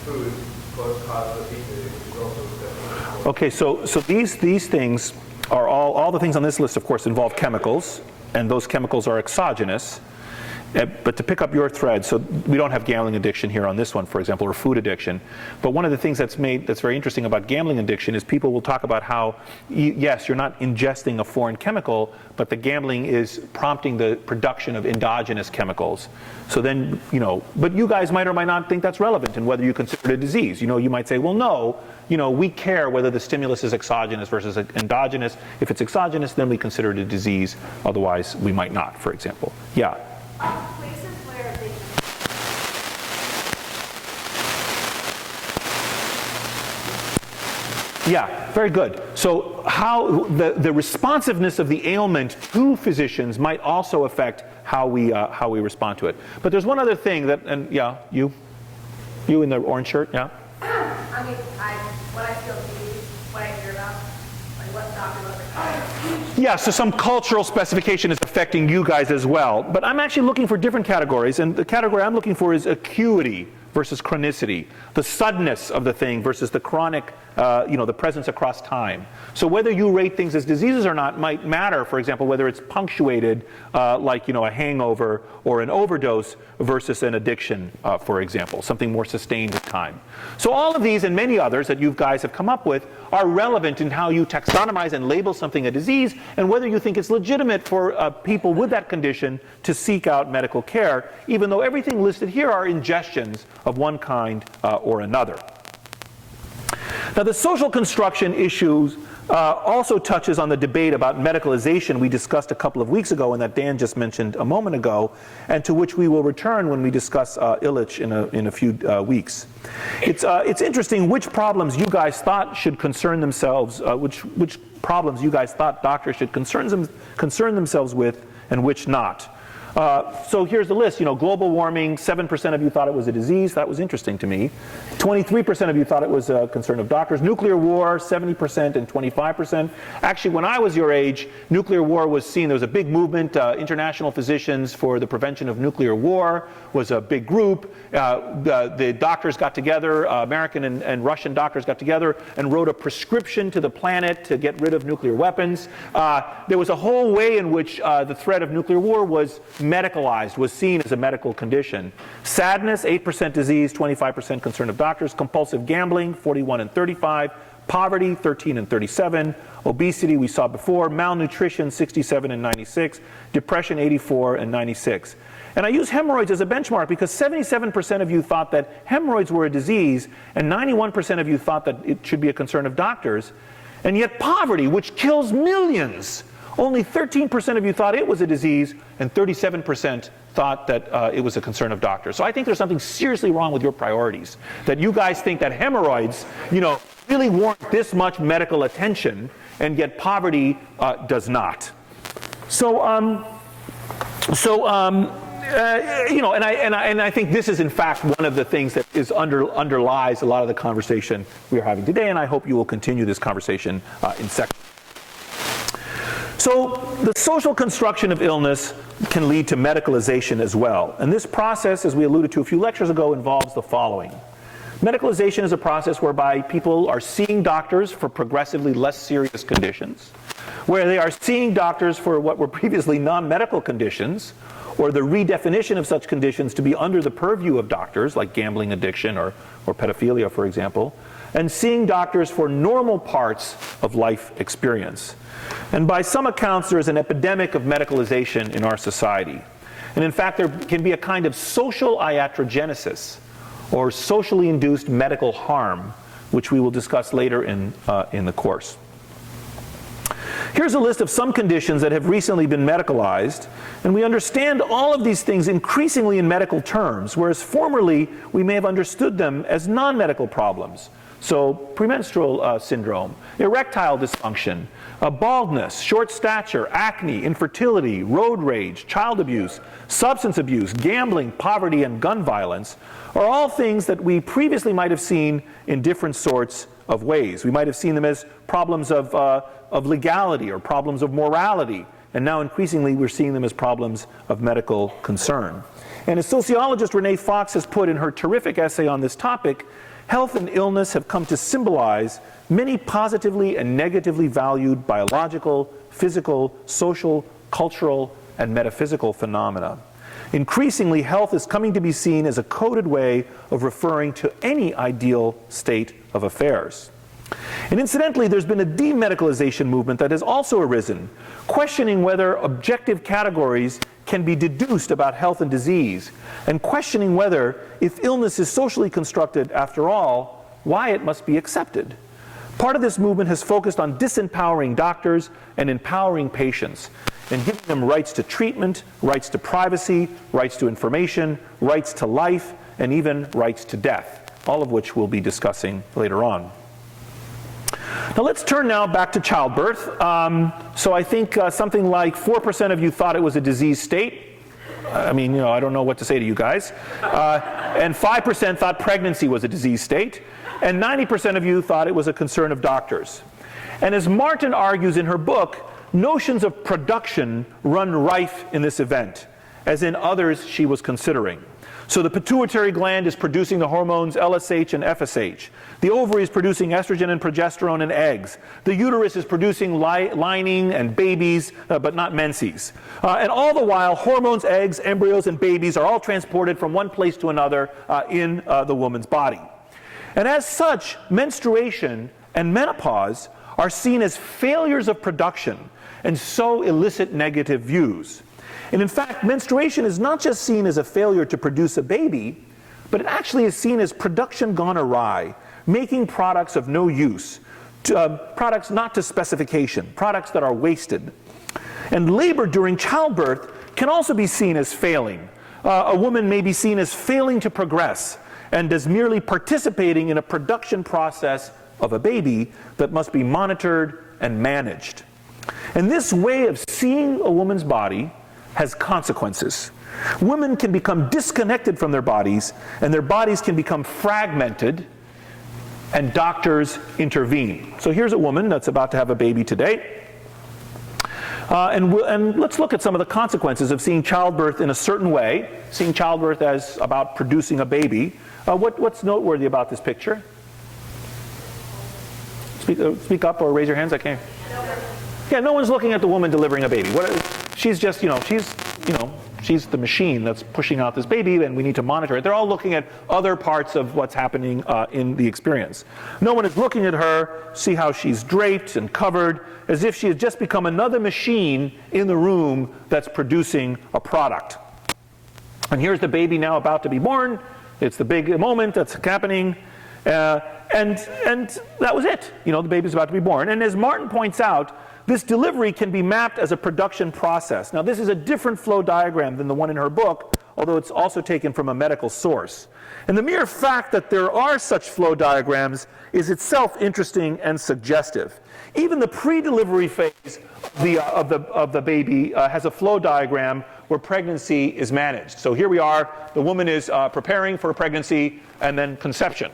food causes obesity, which is also definitely. Okay, so these things are all the things on this list, of course, involve chemicals, and those chemicals are exogenous. But to pick up your thread, so we don't have gambling addiction here on this one, for example, or food addiction. But one of the things that's very interesting about gambling addiction is people will talk about how, yes, you're not ingesting a foreign chemical, but the gambling is prompting the production of endogenous chemicals. So then, but you guys might or might not think that's relevant in whether you consider it a disease. You might say, well, no, we care whether the stimulus is exogenous versus endogenous. If it's exogenous, then we consider it a disease. Otherwise, we might not, for example. Yeah. places where they Yeah, very good. So how the responsiveness of the ailment to physicians might also affect how we respond to it. But there's one other thing that, and yeah, you in the orange shirt, yeah. I mean, what I feel is what I hear about, like what doctor looks like. Yeah, so some cultural specification is affecting you guys as well. But I'm actually looking for different categories, and the category I'm looking for is acuity versus chronicity, the suddenness of the thing versus the chronic, the presence across time. So whether you rate things as diseases or not might matter, for example, whether it's punctuated, like a hangover or an overdose versus an addiction, for example, something more sustained with time. So all of these and many others that you guys have come up with are relevant in how you taxonomize and label something a disease, and whether you think it's legitimate for people with that condition to seek out medical care, even though everything listed here are ingestions of one kind or another. Now, the social construction issues also touches on the debate about medicalization we discussed a couple of weeks ago and that Dan just mentioned a moment ago, and to which we will return when we discuss Illich in a few weeks. It's interesting which problems you guys thought should concern themselves, which problems you guys thought doctors should concern themselves with and which not. So here's the list. Global warming, 7% of you thought it was a disease. That was interesting to me. 23% of you thought it was a concern of doctors. Nuclear war, 70% and 25%. Actually, when I was your age, nuclear war was seen. There was a big movement. International Physicians for the Prevention of Nuclear War was a big group. The doctors got together, American and Russian doctors got together and wrote a prescription to the planet to get rid of nuclear weapons. There was a whole way in which the threat of nuclear war was medicalized, was seen as a medical condition. Sadness, 8% disease, 25% concern of doctors. Compulsive gambling, 41 and 35. Poverty, 13 and 37. Obesity, we saw before. Malnutrition, 67 and 96. Depression, 84 and 96. And I use hemorrhoids as a benchmark because 77% of you thought that hemorrhoids were a disease, and 91% of you thought that it should be a concern of doctors. And yet poverty, which kills millions, only 13% of you thought it was a disease, and 37% thought that it was a concern of doctors. So I think there's something seriously wrong with your priorities, that you guys think that hemorrhoids, really warrant this much medical attention, and yet poverty does not. And I think this is in fact one of the things that underlies a lot of the conversation we are having today, and I hope you will continue this conversation in sections. So the social construction of illness can lead to medicalization as well. And this process, as we alluded to a few lectures ago, involves the following. Medicalization is a process whereby people are seeing doctors for progressively less serious conditions, where they are seeing doctors for what were previously non-medical conditions, or the redefinition of such conditions to be under the purview of doctors, like gambling addiction or pedophilia, for example, and seeing doctors for normal parts of life experience. And by some accounts, there is an epidemic of medicalization in our society. And in fact, there can be a kind of social iatrogenesis, or socially induced medical harm, which we will discuss later in the course. Here's a list of some conditions that have recently been medicalized, and we understand all of these things increasingly in medical terms, whereas formerly we may have understood them as non-medical problems. So premenstrual syndrome, erectile dysfunction, baldness, short stature, acne, infertility, road rage, child abuse, substance abuse, gambling, poverty, and gun violence are all things that we previously might have seen in different sorts of ways. We might have seen them as problems of legality or problems of morality, and now increasingly we're seeing them as problems of medical concern. And as sociologist Renee Fox has put in her terrific essay on this topic, health and illness have come to symbolize many positively and negatively valued biological, physical, social, cultural, and metaphysical phenomena. Increasingly, health is coming to be seen as a coded way of referring to any ideal state of affairs. And incidentally, there's been a demedicalization movement that has also arisen, questioning whether objective categories can be deduced about health and disease, and questioning whether, if illness is socially constructed after all, why it must be accepted. Part of this movement has focused on disempowering doctors and empowering patients, and giving them rights to treatment, rights to privacy, rights to information, rights to life, and even rights to death, all of which we'll be discussing later on. Now let's turn now back to childbirth. So I think something like 4% of you thought it was a disease state. I mean, I don't know what to say to you guys. And 5% thought pregnancy was a disease state. And 90% of you thought it was a concern of doctors. And as Martin argues in her book, notions of production run rife in this event, as in others she was considering. So the pituitary gland is producing the hormones LSH and FSH. The ovary is producing estrogen and progesterone in eggs. The uterus is producing lining and babies, but not menses. And all the while, hormones, eggs, embryos, and babies are all transported from one place to another in the woman's body. And as such, menstruation and menopause are seen as failures of production, and so elicit negative views. And in fact, menstruation is not just seen as a failure to produce a baby, but it actually is seen as production gone awry, making products of no use, products not to specification, products that are wasted. And labor during childbirth can also be seen as failing. A woman may be seen as failing to progress and as merely participating in a production process of a baby that must be monitored and managed. And this way of seeing a woman's body has consequences. Women can become disconnected from their bodies, and their bodies can become fragmented, and doctors intervene. So here's a woman that's about to have a baby today. And let's look at some of the consequences of seeing childbirth in a certain way, seeing childbirth as about producing a baby. What's noteworthy about this picture? Speak up or raise your hands. I can't. Yeah, no one's looking at the woman delivering a baby. She's just, she's the machine that's pushing out this baby, and we need to monitor it. They're all looking at other parts of what's happening in the experience. No one is looking at her, see how she's draped and covered, as if she has just become another machine in the room that's producing a product. And here's the baby now about to be born. It's the big moment that's happening. And that was it. The baby's about to be born. And as Martin points out, this delivery can be mapped as a production process. Now, this is a different flow diagram than the one in her book, although it's also taken from a medical source. And the mere fact that there are such flow diagrams is itself interesting and suggestive. Even the pre-delivery phase of the baby has a flow diagram where pregnancy is managed. So here we are, the woman is preparing for a pregnancy and then conception.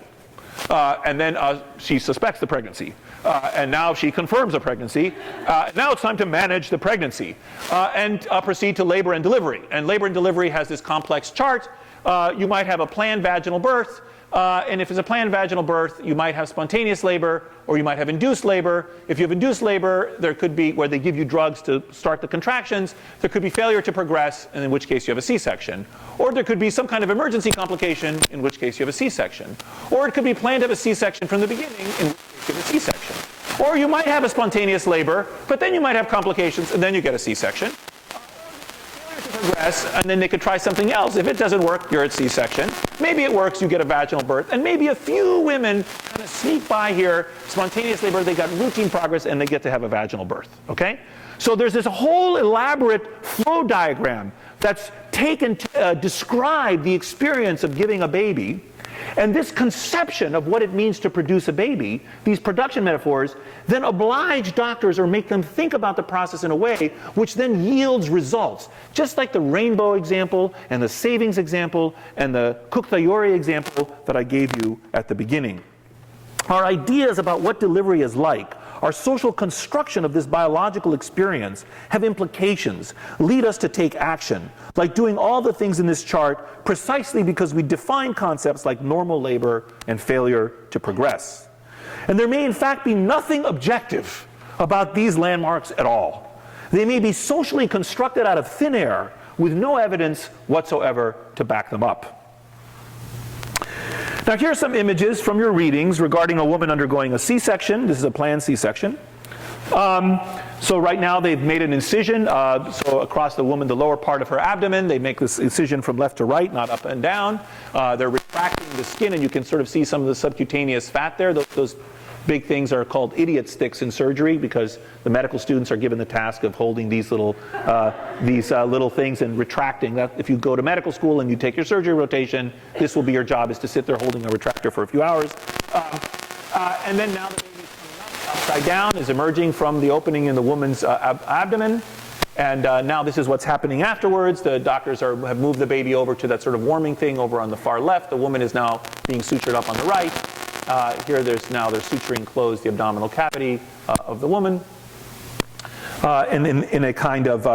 And then she suspects the pregnancy. And now she confirms the pregnancy. Now it's time to manage the pregnancy and proceed to labor and delivery. And labor and delivery has this complex chart. You might have a planned vaginal birth. And if it's a planned vaginal birth, you might have spontaneous labor, or you might have induced labor. If you have induced labor, there could be, where they give you drugs to start the contractions, there could be failure to progress, and in which case you have a C-section. Or there could be some kind of emergency complication, in which case you have a C-section. Or it could be planned to have a C-section from the beginning, in which case you have a C-section. Or you might have a spontaneous labor, but then you might have complications, and then you get a C-section. Progress, and then they could try something else. If it doesn't work, you're at C-section. Maybe it works, you get a vaginal birth, and maybe a few women kind of sneak by here, spontaneous labor, they got routine progress, and they get to have a vaginal birth, okay? So there's this whole elaborate flow diagram that's taken to describe the experience of giving a baby. And this conception of what it means to produce a baby, these production metaphors, then oblige doctors or make them think about the process in a way which then yields results. Just like the rainbow example and the savings example and the Kuktayori example that I gave you at the beginning. Our ideas about what delivery is like, our social construction of this biological experience, have implications, lead us to take action, like doing all the things in this chart precisely because we define concepts like normal labor and failure to progress. And there may in fact be nothing objective about these landmarks at all. They may be socially constructed out of thin air with no evidence whatsoever to back them up. Now here are some images from your readings regarding a woman undergoing a C-section. This is a planned C-section. So right now they've made an incision so across the woman, the lower part of her abdomen. They make this incision from left to right, not up and down. They're retracting the skin, and you can sort of see some of the subcutaneous fat there. Those big things are called idiot sticks in surgery because the medical students are given the task of holding these little things and retracting. That, if you go to medical school and you take your surgery rotation, this will be your job, is to sit there holding a retractor for a few hours. And then now the baby's coming up, upside down, is emerging from the opening in the woman's abdomen. And now this is what's happening afterwards. The doctors have moved the baby over to that sort of warming thing over on the far left. The woman is now being sutured up on the right. Here they're suturing closed the abdominal cavity of the woman. And in a kind of,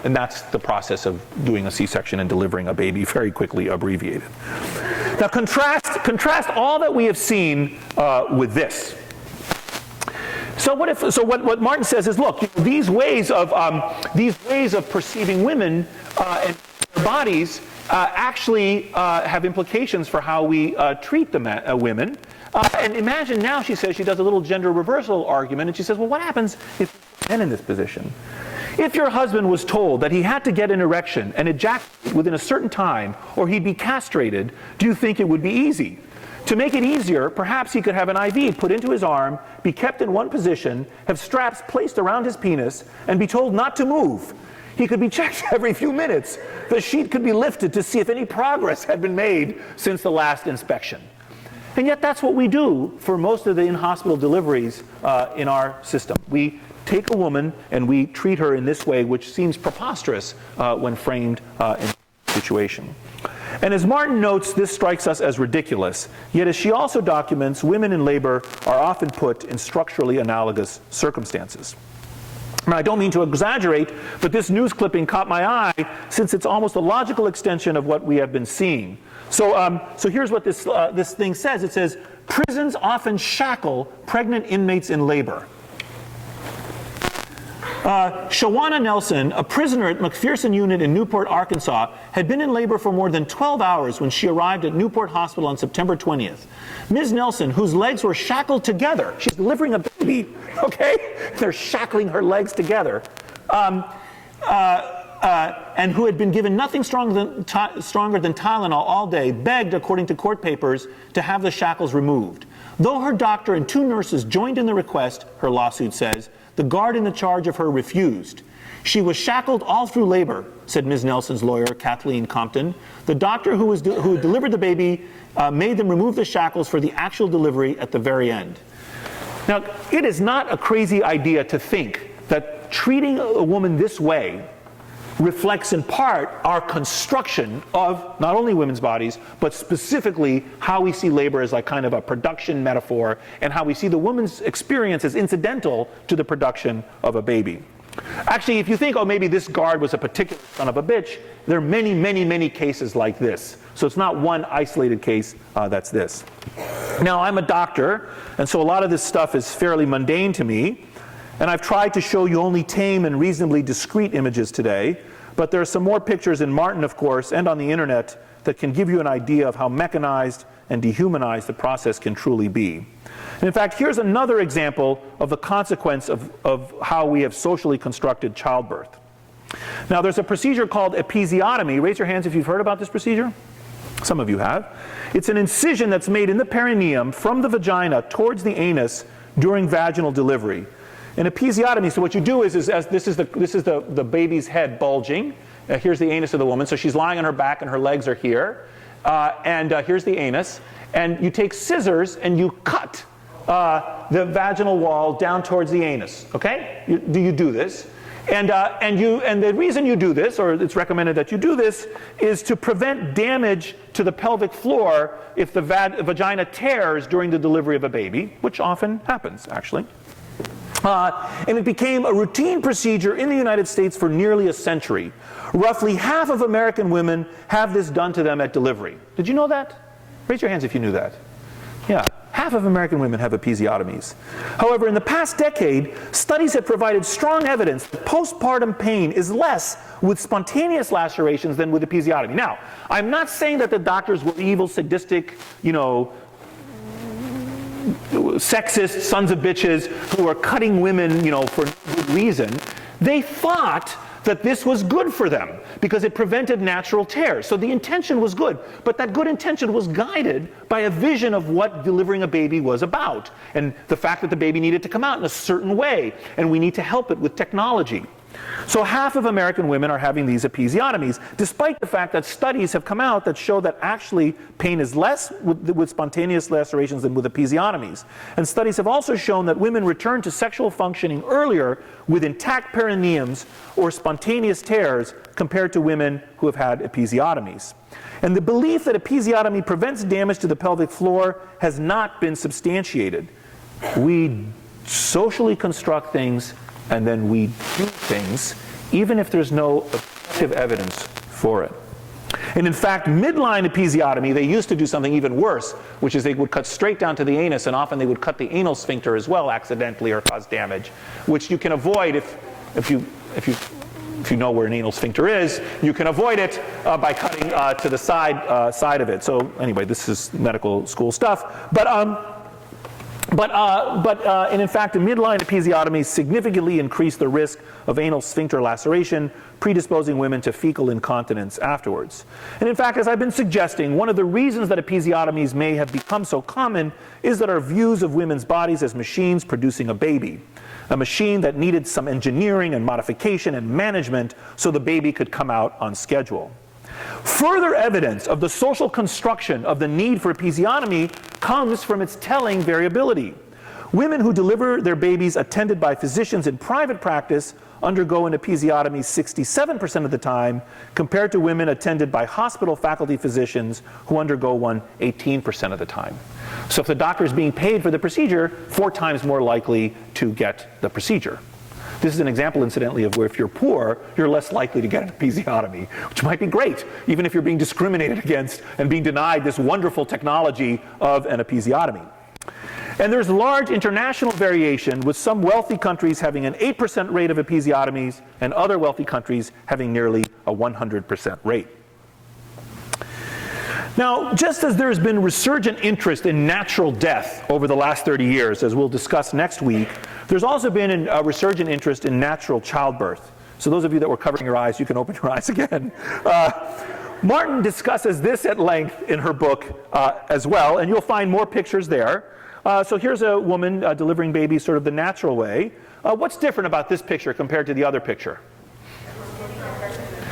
and that's the process of doing a C-section and delivering a baby, very quickly abbreviated. Now contrast all that we have seen with this. So what Martin says is, look, these ways of perceiving women and their bodies actually have implications for how we treat the women. And imagine now, she says, she does a little gender reversal argument, and she says, well, what happens if men in this position? If your husband was told that he had to get an erection and ejaculate within a certain time, or he'd be castrated, do you think it would be easy? To make it easier, perhaps he could have an IV put into his arm, be kept in one position, have straps placed around his penis, and be told not to move. He could be checked every few minutes. The sheet could be lifted to see if any progress had been made since the last inspection. And yet that's what we do for most of the in-hospital deliveries in our system. We take a woman and we treat her in this way, which seems preposterous when framed in this situation. And as Martin notes, this strikes us as ridiculous. Yet as she also documents, women in labor are often put in structurally analogous circumstances. Now, I don't mean to exaggerate, but this news clipping caught my eye since it's almost a logical extension of what we have been seeing. So here's what this thing says. It says, prisons often shackle pregnant inmates in labor. Shawana Nelson, a prisoner at McPherson Unit in Newport, Arkansas, had been in labor for more than 12 hours when she arrived at Newport Hospital on September 20th. Ms. Nelson, whose legs were shackled together, she's delivering a baby, okay? They're shackling her legs together, and who had been given nothing stronger than Tylenol all day, begged, according to court papers, to have the shackles removed. Though her doctor and 2 nurses joined in the request, her lawsuit says, the guard in the charge of her refused. She was shackled all through labor, said Ms. Nelson's lawyer, Kathleen Compton. The doctor who delivered the baby made them remove the shackles for the actual delivery at the very end. Now, it is not a crazy idea to think that treating a woman this way reflects in part our construction of not only women's bodies, but specifically how we see labor as like kind of a production metaphor, and how we see the woman's experience as incidental to the production of a baby. Actually, if you think, oh, maybe this guard was a particular son of a bitch, there are many, many, many cases like this. So it's not one isolated case that's this. Now, I'm a doctor, and so a lot of this stuff is fairly mundane to me, and I've tried to show you only tame and reasonably discrete images today, but there are some more pictures in Martin, of course, and on the internet that can give you an idea of how mechanized and dehumanized the process can truly be. And in fact, here's another example of the consequence of how we have socially constructed childbirth. Now, there's a procedure called episiotomy. Raise your hands if you've heard about this procedure. Some of you have. It's an incision that's made in the perineum from the vagina towards the anus during vaginal delivery. An episiotomy, so what you do is this is the baby's head bulging. Here's the anus of the woman. So she's lying on her back and her legs are here. And here's the anus. And you take scissors and you cut the vaginal wall down towards the anus. Okay? You do this. And the reason you do this, or it's recommended that you do this, is to prevent damage to the pelvic floor if the vagina tears during the delivery of a baby, which often happens, actually. And it became a routine procedure in the United States for nearly a century. Roughly half of American women have this done to them at delivery. Did you know that? Raise your hands if you knew that. Yeah, half of American women have episiotomies. However, in the past decade, studies have provided strong evidence that postpartum pain is less with spontaneous lacerations than with episiotomy. Now, I'm not saying that the doctors were evil, sadistic, sexist sons of bitches who are cutting women, for good reason. They thought that this was good for them because it prevented natural tears. So the intention was good, but that good intention was guided by a vision of what delivering a baby was about, and the fact that the baby needed to come out in a certain way, and we need to help it with technology. So half of American women are having these episiotomies, despite the fact that studies have come out that show that actually pain is less with spontaneous lacerations than with episiotomies. And studies have also shown that women return to sexual functioning earlier with intact perineums or spontaneous tears compared to women who have had episiotomies. And the belief that episiotomy prevents damage to the pelvic floor has not been substantiated. We socially construct things and then we do things, even if there's no objective evidence for it. And in fact, midline episiotomy, they used to do something even worse, which is they would cut straight down to the anus, and often they would cut the anal sphincter as well accidentally or cause damage, which you can avoid if you know where an anal sphincter is. You can avoid it by cutting to the side of it. So anyway, this is medical school stuff. And in fact, a midline episiotomy significantly increased the risk of anal sphincter laceration, predisposing women to fecal incontinence afterwards. And in fact, as I've been suggesting, one of the reasons that episiotomies may have become so common is that our views of women's bodies as machines producing a baby. A machine that needed some engineering and modification and management so the baby could come out on schedule. Further evidence of the social construction of the need for episiotomy comes from its telling variability. Women who deliver their babies attended by physicians in private practice undergo an episiotomy 67% of the time, compared to women attended by hospital faculty physicians who undergo one 18% of the time. So if the doctor is being paid for the procedure, 4 times more likely to get the procedure. This is an example, incidentally, of where if you're poor, you're less likely to get an episiotomy, which might be great, even if you're being discriminated against and being denied this wonderful technology of an episiotomy. And there's large international variation, with some wealthy countries having an 8% rate of episiotomies and other wealthy countries having nearly a 100% rate. Now, just as there's been resurgent interest in natural death over the last 30 years, as we'll discuss next week, there's also been a resurgent interest in natural childbirth. So those of you that were covering your eyes, you can open your eyes again. Martin discusses this at length in her book as well, and you'll find more pictures there. So here's a woman delivering babies sort of the natural way. What's different about this picture compared to the other picture?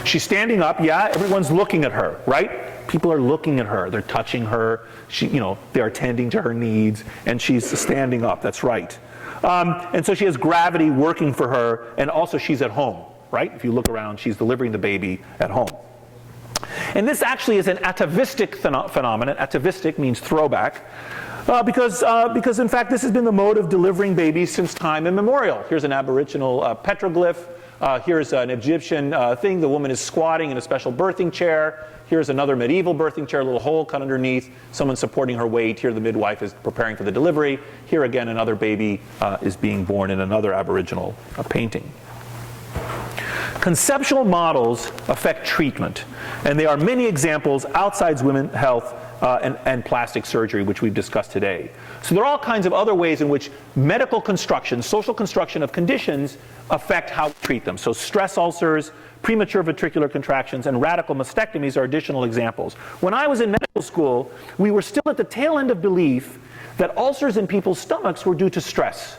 She's standing up, yeah, everyone's looking at her, right? People are looking at her, they're touching her, they're attending to her needs, and she's standing up, that's right. And so she has gravity working for her, and also she's at home, right? If you look around, she's delivering the baby at home. And this actually is an atavistic phenomenon. Atavistic means throwback. Because in fact this has been the mode of delivering babies since time immemorial. Here's an Aboriginal petroglyph. Here's an Egyptian thing. The woman is squatting in a special birthing chair. Here's another medieval birthing chair, a little hole cut underneath, someone supporting her weight. Here the midwife is preparing for the delivery. Here again another baby is being born in another Aboriginal painting. Conceptual models affect treatment, and there are many examples outside women's health and plastic surgery, which we've discussed today. So there are all kinds of other ways in which medical construction, social construction of conditions affect how we treat them. So stress ulcers, premature ventricular contractions, and radical mastectomies are additional examples. When I was in medical school, we were still at the tail end of belief that ulcers in people's stomachs were due to stress.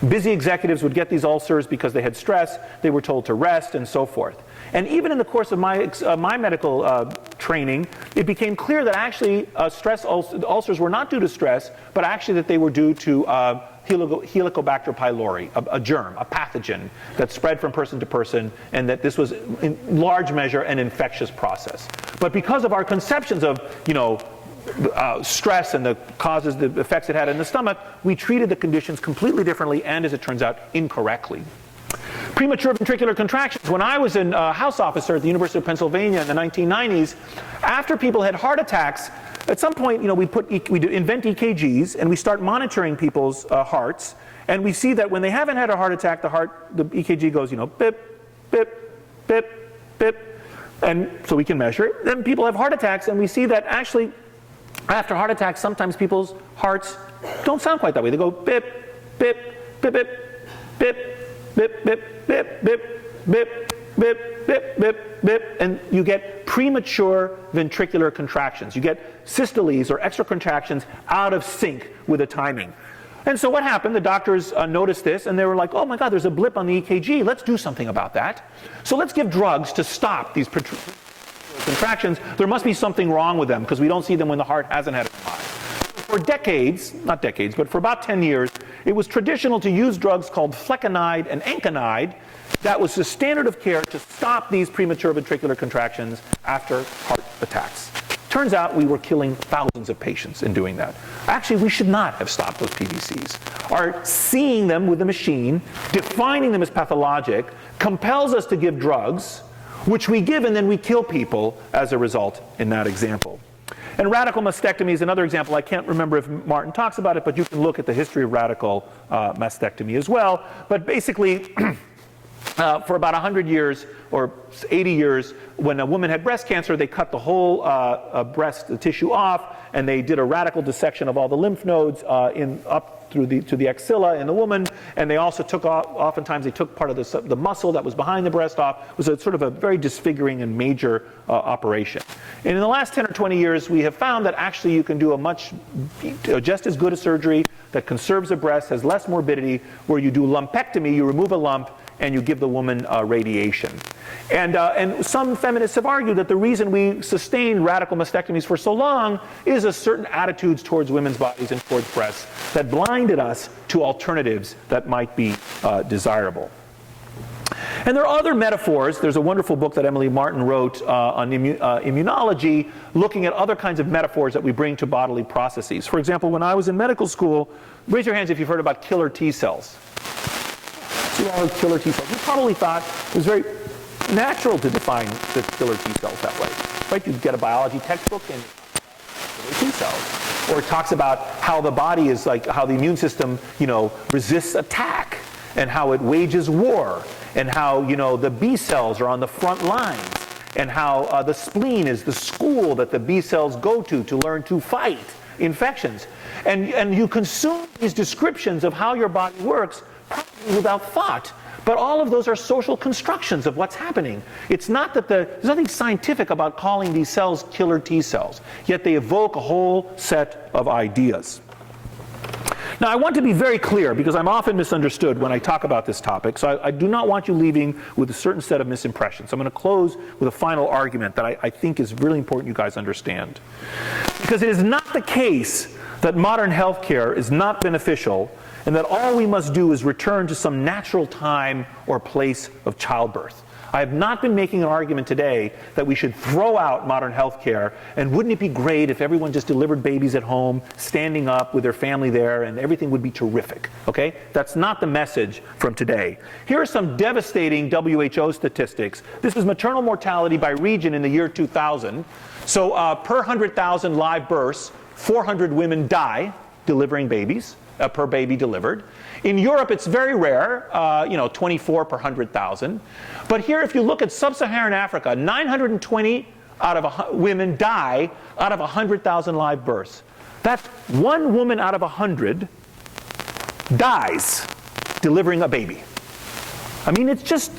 Busy executives would get these ulcers because they had stress, they were told to rest, and so forth. And even in the course of my medical training, it became clear that actually ulcers were not due to stress, but actually that they were due to Helicobacter pylori, a germ, a pathogen that spread from person to person, and that this was in large measure an infectious process. But because of our conceptions of, stress and the causes, the effects it had in the stomach, we treated the conditions completely differently and, as it turns out, incorrectly. Premature ventricular contractions. When I was a house officer at the University of Pennsylvania in the 1990s, after people had heart attacks, at some point, we invent EKGs and we start monitoring people's hearts, and we see that when they haven't had a heart attack, the EKG goes, bip, bip, bip, bip, and so we can measure it. Then people have heart attacks, and we see that actually, after heart attacks, sometimes people's hearts don't sound quite that way. They go bip, bip, bip, bip, bip, bip, bip, bip, bip, bip, bip, bip, bip, bip, and you get premature ventricular contractions. You get systoles or extra contractions out of sync with the timing. And so what happened? The doctors noticed this, and they were like, oh my God, there's a blip on the EKG. Let's do something about that. So let's give drugs to stop these contractions. There must be something wrong with them, because we don't see them when the heart hasn't had a time. For decades, not decades, but for about 10 years, it was traditional to use drugs called flecainide and anconide. That was the standard of care to stop these premature ventricular contractions after heart attacks. Turns out we were killing thousands of patients in doing that. Actually, we should not have stopped those PVCs. Our seeing them with the machine, defining them as pathologic, compels us to give drugs, which we give and then we kill people as a result in that example. And radical mastectomy is another example. I can't remember if Martin talks about it, but you can look at the history of radical mastectomy as well. But basically, for about 100 years or 80 years, when a woman had breast cancer, they cut the whole breast tissue off, and they did a radical dissection of all the lymph nodes up to the axilla in the woman, and they also took off, oftentimes they took part of the muscle that was behind the breast off. It was a sort of a very disfiguring and major operation. And in the last 10 or 20 years, we have found that actually you can do just as good a surgery that conserves the breast, has less morbidity, where you do lumpectomy, you remove a lump, and you give the woman radiation. And some feminists have argued that the reason we sustained radical mastectomies for so long is a certain attitudes towards women's bodies and towards breasts that blinded us to alternatives that might be desirable. And there are other metaphors. There's a wonderful book that Emily Martin wrote on immunology, looking at other kinds of metaphors that we bring to bodily processes. For example, when I was in medical school, raise your hands if you've heard about killer T cells. See all the killer T cells? We probably thought it was very natural to define the killer T cells that way. Right? You get a biology textbook and killer T cells. Or it talks about how the body is like, how the immune system, resists attack, and how it wages war, and how, the B cells are on the front lines, and how the spleen is the school that the B cells go to learn to fight infections. And you consume these descriptions of how your body works probably without thought. But all of those are social constructions of what's happening. It's not that there's nothing scientific about calling these cells killer T cells, yet they evoke a whole set of ideas. Now, I want to be very clear, because I'm often misunderstood when I talk about this topic, so I do not want you leaving with a certain set of misimpressions. I'm going to close with a final argument that I think is really important you guys understand. Because it is not the case that modern healthcare is not beneficial and that all we must do is return to some natural time or place of childbirth. I have not been making an argument today that we should throw out modern health care, and wouldn't it be great if everyone just delivered babies at home, standing up with their family there, and everything would be terrific, okay? That's not the message from today. Here are some devastating WHO statistics. This is maternal mortality by region in the year 2000. So per 100,000 live births, 400 women die delivering babies, per baby delivered. In Europe, it's very rare, 24 per 100,000. But here, if you look at sub-Saharan Africa, 920 women die out of 100,000 live births. That's one woman out of 100 dies delivering a baby. I mean, it's just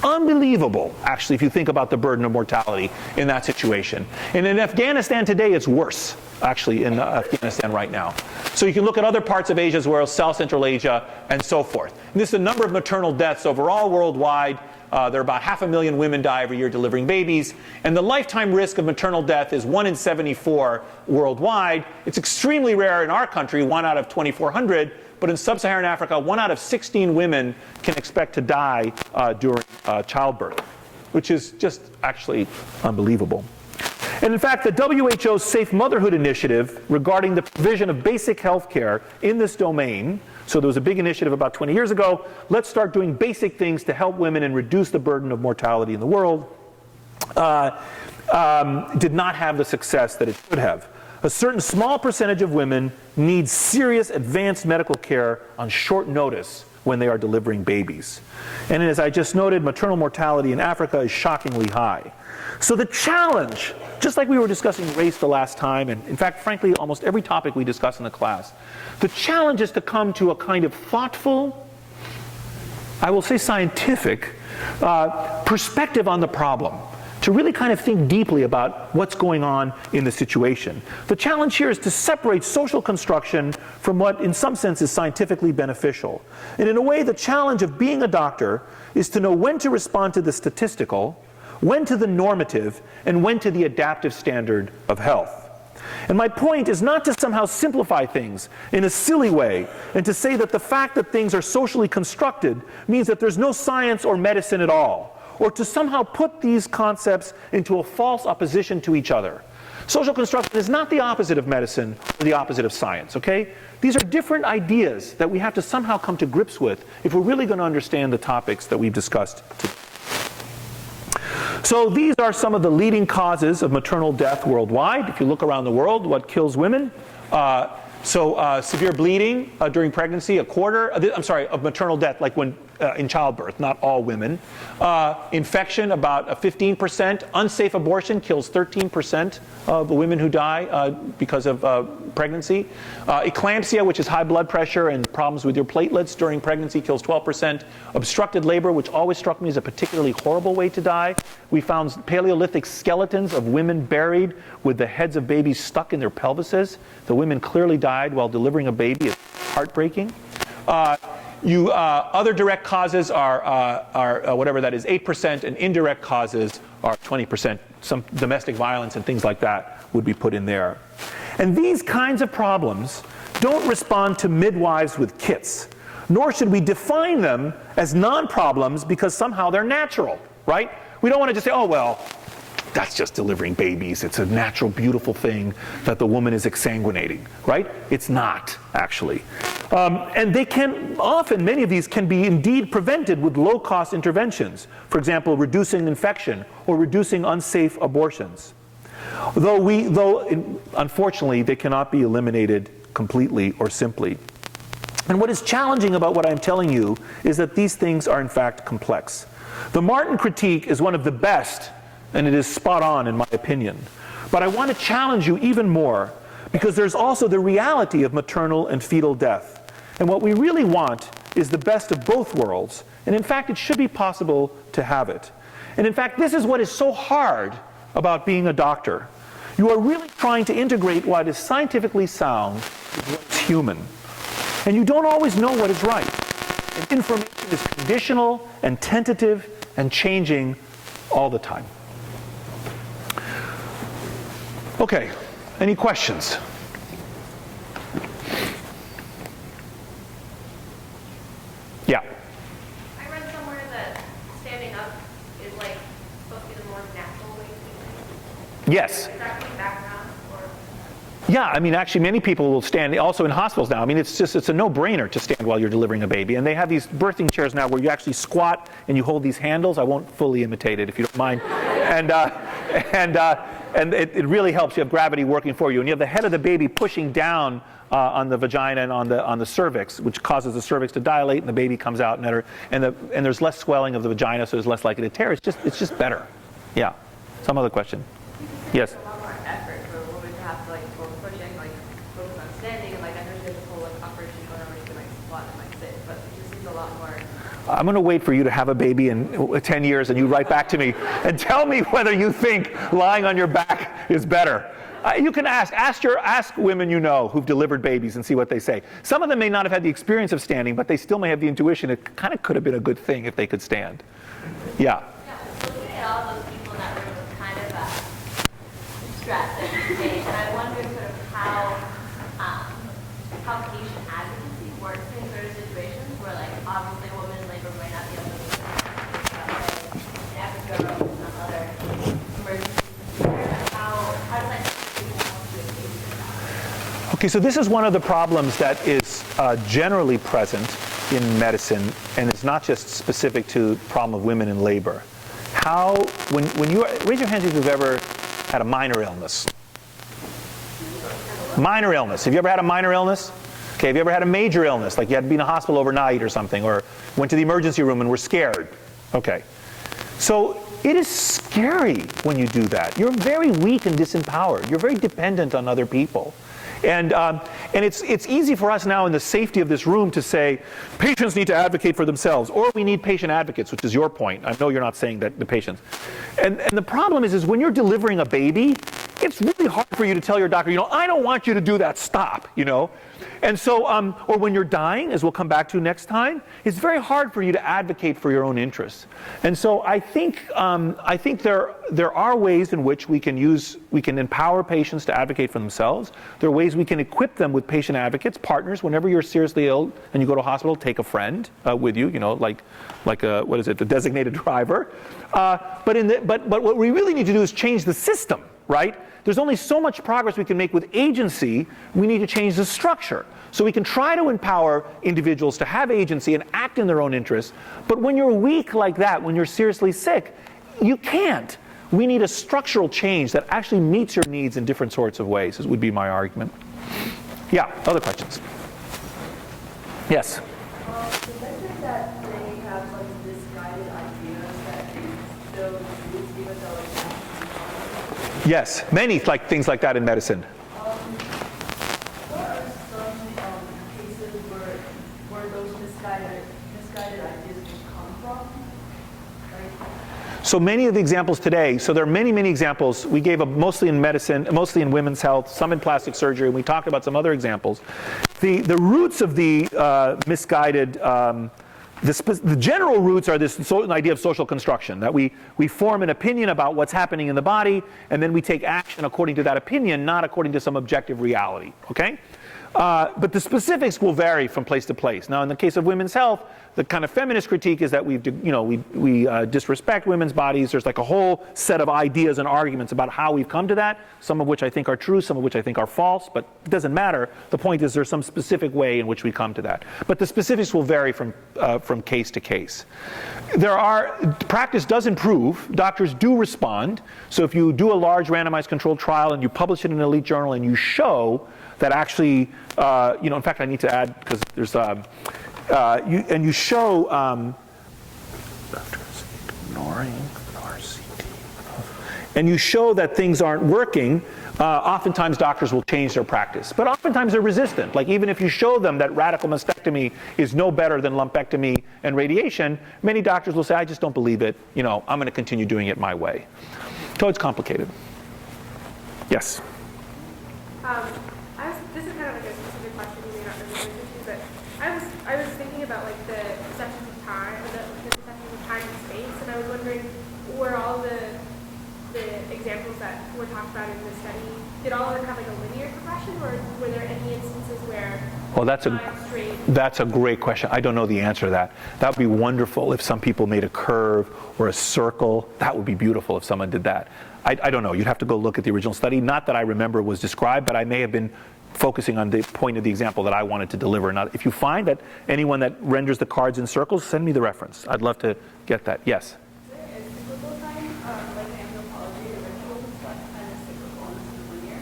unbelievable, actually, if you think about the burden of mortality in that situation. And in Afghanistan today, it's worse, actually, in Afghanistan right now. So you can look at other parts of Asia as well, South Central Asia, and so forth. And this is the number of maternal deaths overall worldwide. There are about 500,000 women die every year delivering babies. And the lifetime risk of maternal death is 1 in 74 worldwide. It's extremely rare in our country, 1 out of 2,400. But in sub-Saharan Africa, 1 out of 16 women can expect to die during childbirth, which is just actually unbelievable. And in fact, the WHO's Safe Motherhood Initiative regarding the provision of basic health care in this domain, so there was a big initiative about 20 years ago, let's start doing basic things to help women and reduce the burden of mortality in the world, did not have the success that it should have. A certain small percentage of women need serious advanced medical care on short notice when they are delivering babies. And as I just noted, maternal mortality in Africa is shockingly high. So the challenge, just like we were discussing race the last time, and in fact, frankly, almost every topic we discuss in the class, the challenge is to come to a kind of thoughtful, I will say scientific, perspective on the problem, to really kind of think deeply about what's going on in the situation. The challenge here is to separate social construction from what, in some sense, is scientifically beneficial. And in a way, the challenge of being a doctor is to know when to respond to the statistical, when to the normative, and when to the adaptive standard of health. And my point is not to somehow simplify things in a silly way and to say that the fact that things are socially constructed means that there's no science or medicine at all, or to somehow put these concepts into a false opposition to each other. Social construction is not the opposite of medicine or the opposite of science, okay? These are different ideas that we have to somehow come to grips with if we're really going to understand the topics that we've discussed today. So these are some of the leading causes of maternal death worldwide. If you look around the world, what kills women? Severe bleeding during pregnancy, of maternal death, like when in childbirth, not all women. Infection, about 15%. Unsafe abortion kills 13% of the women who die because of pregnancy. Eclampsia, which is high blood pressure and problems with your platelets during pregnancy, kills 12%. Obstructed labor, which always struck me as a particularly horrible way to die. We found Paleolithic skeletons of women buried with the heads of babies stuck in their pelvises. The women clearly died while delivering a baby. It's heartbreaking. Other direct causes are whatever that is, 8%, and indirect causes are 20%. Some domestic violence and things like that would be put in there. And these kinds of problems don't respond to midwives with kits, nor should we define them as non-problems because somehow they're natural, right? We don't want to just say, oh, well, that's just delivering babies. It's a natural, beautiful thing that the woman is exsanguinating, right? It's not, actually. And they can often, many of these can be indeed prevented with low-cost interventions. For example, reducing infection or reducing unsafe abortions. Though unfortunately, they cannot be eliminated completely or simply. And what is challenging about what I'm telling you is that these things are in fact complex. The Martin critique is one of the best, and it is spot on in my opinion. But I want to challenge you even more because there's also the reality of maternal and fetal death. And what we really want is the best of both worlds. And in fact, it should be possible to have it. And in fact, this is what is so hard about being a doctor. You are really trying to integrate what is scientifically sound with what is human. And you don't always know what is right. And information is conditional and tentative and changing all the time. Okay, any questions? Yeah. I read somewhere that standing up is like supposed to be the more natural way to do it. Yes. Is that coming background or? Yeah, I mean, actually, many people will stand, also in hospitals now. I mean, it's a no-brainer to stand while you're delivering a baby. And they have these birthing chairs now where you actually squat and you hold these handles. I won't fully imitate it if you don't mind. And it really helps. You have gravity working for you. And you have the head of the baby pushing down on the vagina and on the cervix, which causes the cervix to dilate, and the baby comes out, and there's less swelling of the vagina, so it's less likely to tear. It's just better. Yeah. Some other question? Yes. A lot more effort for a woman to have to go pushing, focus on standing, and I understand this whole operation going over you can squat and sit, but it just seems a lot more. I'm going to wait for you to have a baby in 10 years, and you write back to me and tell me whether you think lying on your back is better. You can ask women you know who've delivered babies and see what they say. Some of them may not have had the experience of standing, but they still may have the intuition it kind of could have been a good thing if they could stand. Yeah. Yeah, looking at all those people in that room was kind of stressed and I wonder sort of how patient advocacy works in sort of situations where, obviously a woman in labor might not be able to do an episode or some other emergency. How does that Okay, so this is one of the problems that is generally present in medicine, and it's not just specific to the problem of women in labor. When you raise your hands if you've ever had a minor illness. Minor illness. Have you ever had a minor illness? Okay, have you ever had a major illness, like you had to be in a hospital overnight or something, or went to the emergency room and were scared? Okay. So it is scary when you do that. You're very weak and disempowered. You're very dependent on other people. And it's easy for us now in the safety of this room to say, patients need to advocate for themselves, or we need patient advocates, which is your point. I know you're not saying that the patients. And the problem is when you're delivering a baby, it's really hard for you to tell your doctor, I don't want you to do that, stop, And so, or when you're dying, as we'll come back to next time, it's very hard for you to advocate for your own interests. And so I think there are ways in which we can empower patients to advocate for themselves. There are ways we can equip them with patient advocates, partners. Whenever you're seriously ill and you go to a hospital, take a friend with you, the designated driver. But what we really need to do is change the system, right? There's only so much progress we can make with agency. We need to change the structure. So we can try to empower individuals to have agency and act in their own interests. But when you're weak like that, when you're seriously sick, you can't. We need a structural change that actually meets your needs in different sorts of ways, would be my argument. Yeah, other questions? Yes? You mentioned that they have misguided ideas that they still use even though it's not. Yes, many things like that in medicine. What are some cases where those misguided ideas would come from? So many of the examples today, so there are many, many examples. We gave mostly in medicine, mostly in women's health, some in plastic surgery, and we talked about some other examples. The roots of the misguided, the general roots are this idea of social construction, that we form an opinion about what's happening in the body, and then we take action according to that opinion, not according to some objective reality, okay? But the specifics will vary from place to place. Now, in the case of women's health, the kind of feminist critique is that we disrespect women's bodies. There's like a whole set of ideas and arguments about how we've come to that, some of which I think are true, some of which I think are false, but it doesn't matter. The point is there's some specific way in which we come to that. But the specifics will vary from case to case. Practice does improve. Doctors do respond. So if you do a large randomized controlled trial and you publish it in an elite journal and you show that actually, in fact, I need to add, because there's, you show, and you show that things aren't working, oftentimes doctors will change their practice. But oftentimes they're resistant. Like even if you show them that radical mastectomy is no better than lumpectomy and radiation, many doctors will say, I just don't believe it. I'm going to continue doing it my way. So it's complicated. Yes? This is kind of like a specific question you may not really answer to, but I was thinking about like the perceptions of time, or the perceptions of time and space, and I was wondering, were all the examples that were talked about in the study, did all of them have like a linear progression, or were there any instances where Well, that's a great question. I don't know the answer to that. That would be wonderful if some people made a curve or a circle. That would be beautiful if someone did that. I don't know. You'd have to go look at the original study. Not that I remember was described, but I may have been focusing on the point of the example that I wanted to deliver. Now, if you find that anyone that renders the cards in circles, send me the reference. I'd love to get that. Yes? Is cyclical time, like in anthropology, the rituals and stuff, kind of cyclical and linear?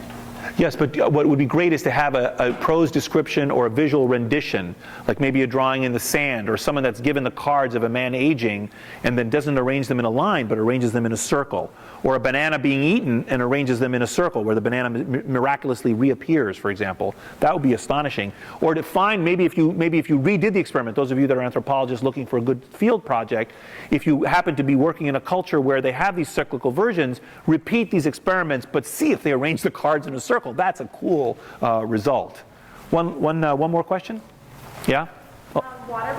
Yes, but what would be great is to have a prose description or a visual rendition, like maybe a drawing in the sand, or someone that's given the cards of a man aging and then doesn't arrange them in a line but arranges them in a circle, or a banana being eaten and arranges them in a circle where the banana miraculously reappears, for example. That would be astonishing. Or to find, maybe if you redid the experiment, those of you that are anthropologists looking for a good field project, if you happen to be working in a culture where they have these cyclical versions, repeat these experiments but see if they arrange the cards in a circle. That's a cool result. One more question? Yeah? Water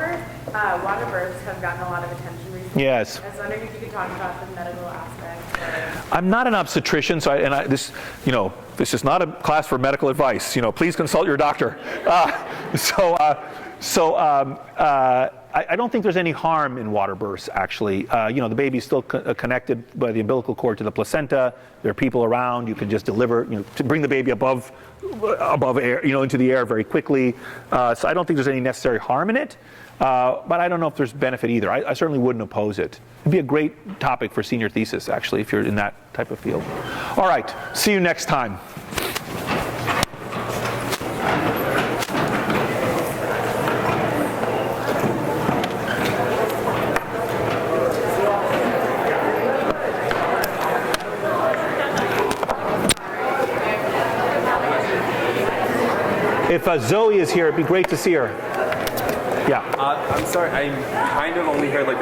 births have gotten a lot of attention recently. Yes. I was wondering if you could talk about the medical aspect. I'm not an obstetrician, so this is not a class for medical advice. Please consult your doctor. I don't think there's any harm in water births, actually. The baby's still connected by the umbilical cord to the placenta. There are people around. You can just deliver, to bring the baby above air, into the air very quickly. So I don't think there's any necessary harm in it. But I don't know if there's benefit either. I certainly wouldn't oppose it. It'd be a great topic for senior thesis, actually, if you're in that type of field. All right. See you next time. If Zoe is here, it'd be great to see her. Yeah. I'm sorry, I kind of only heard like the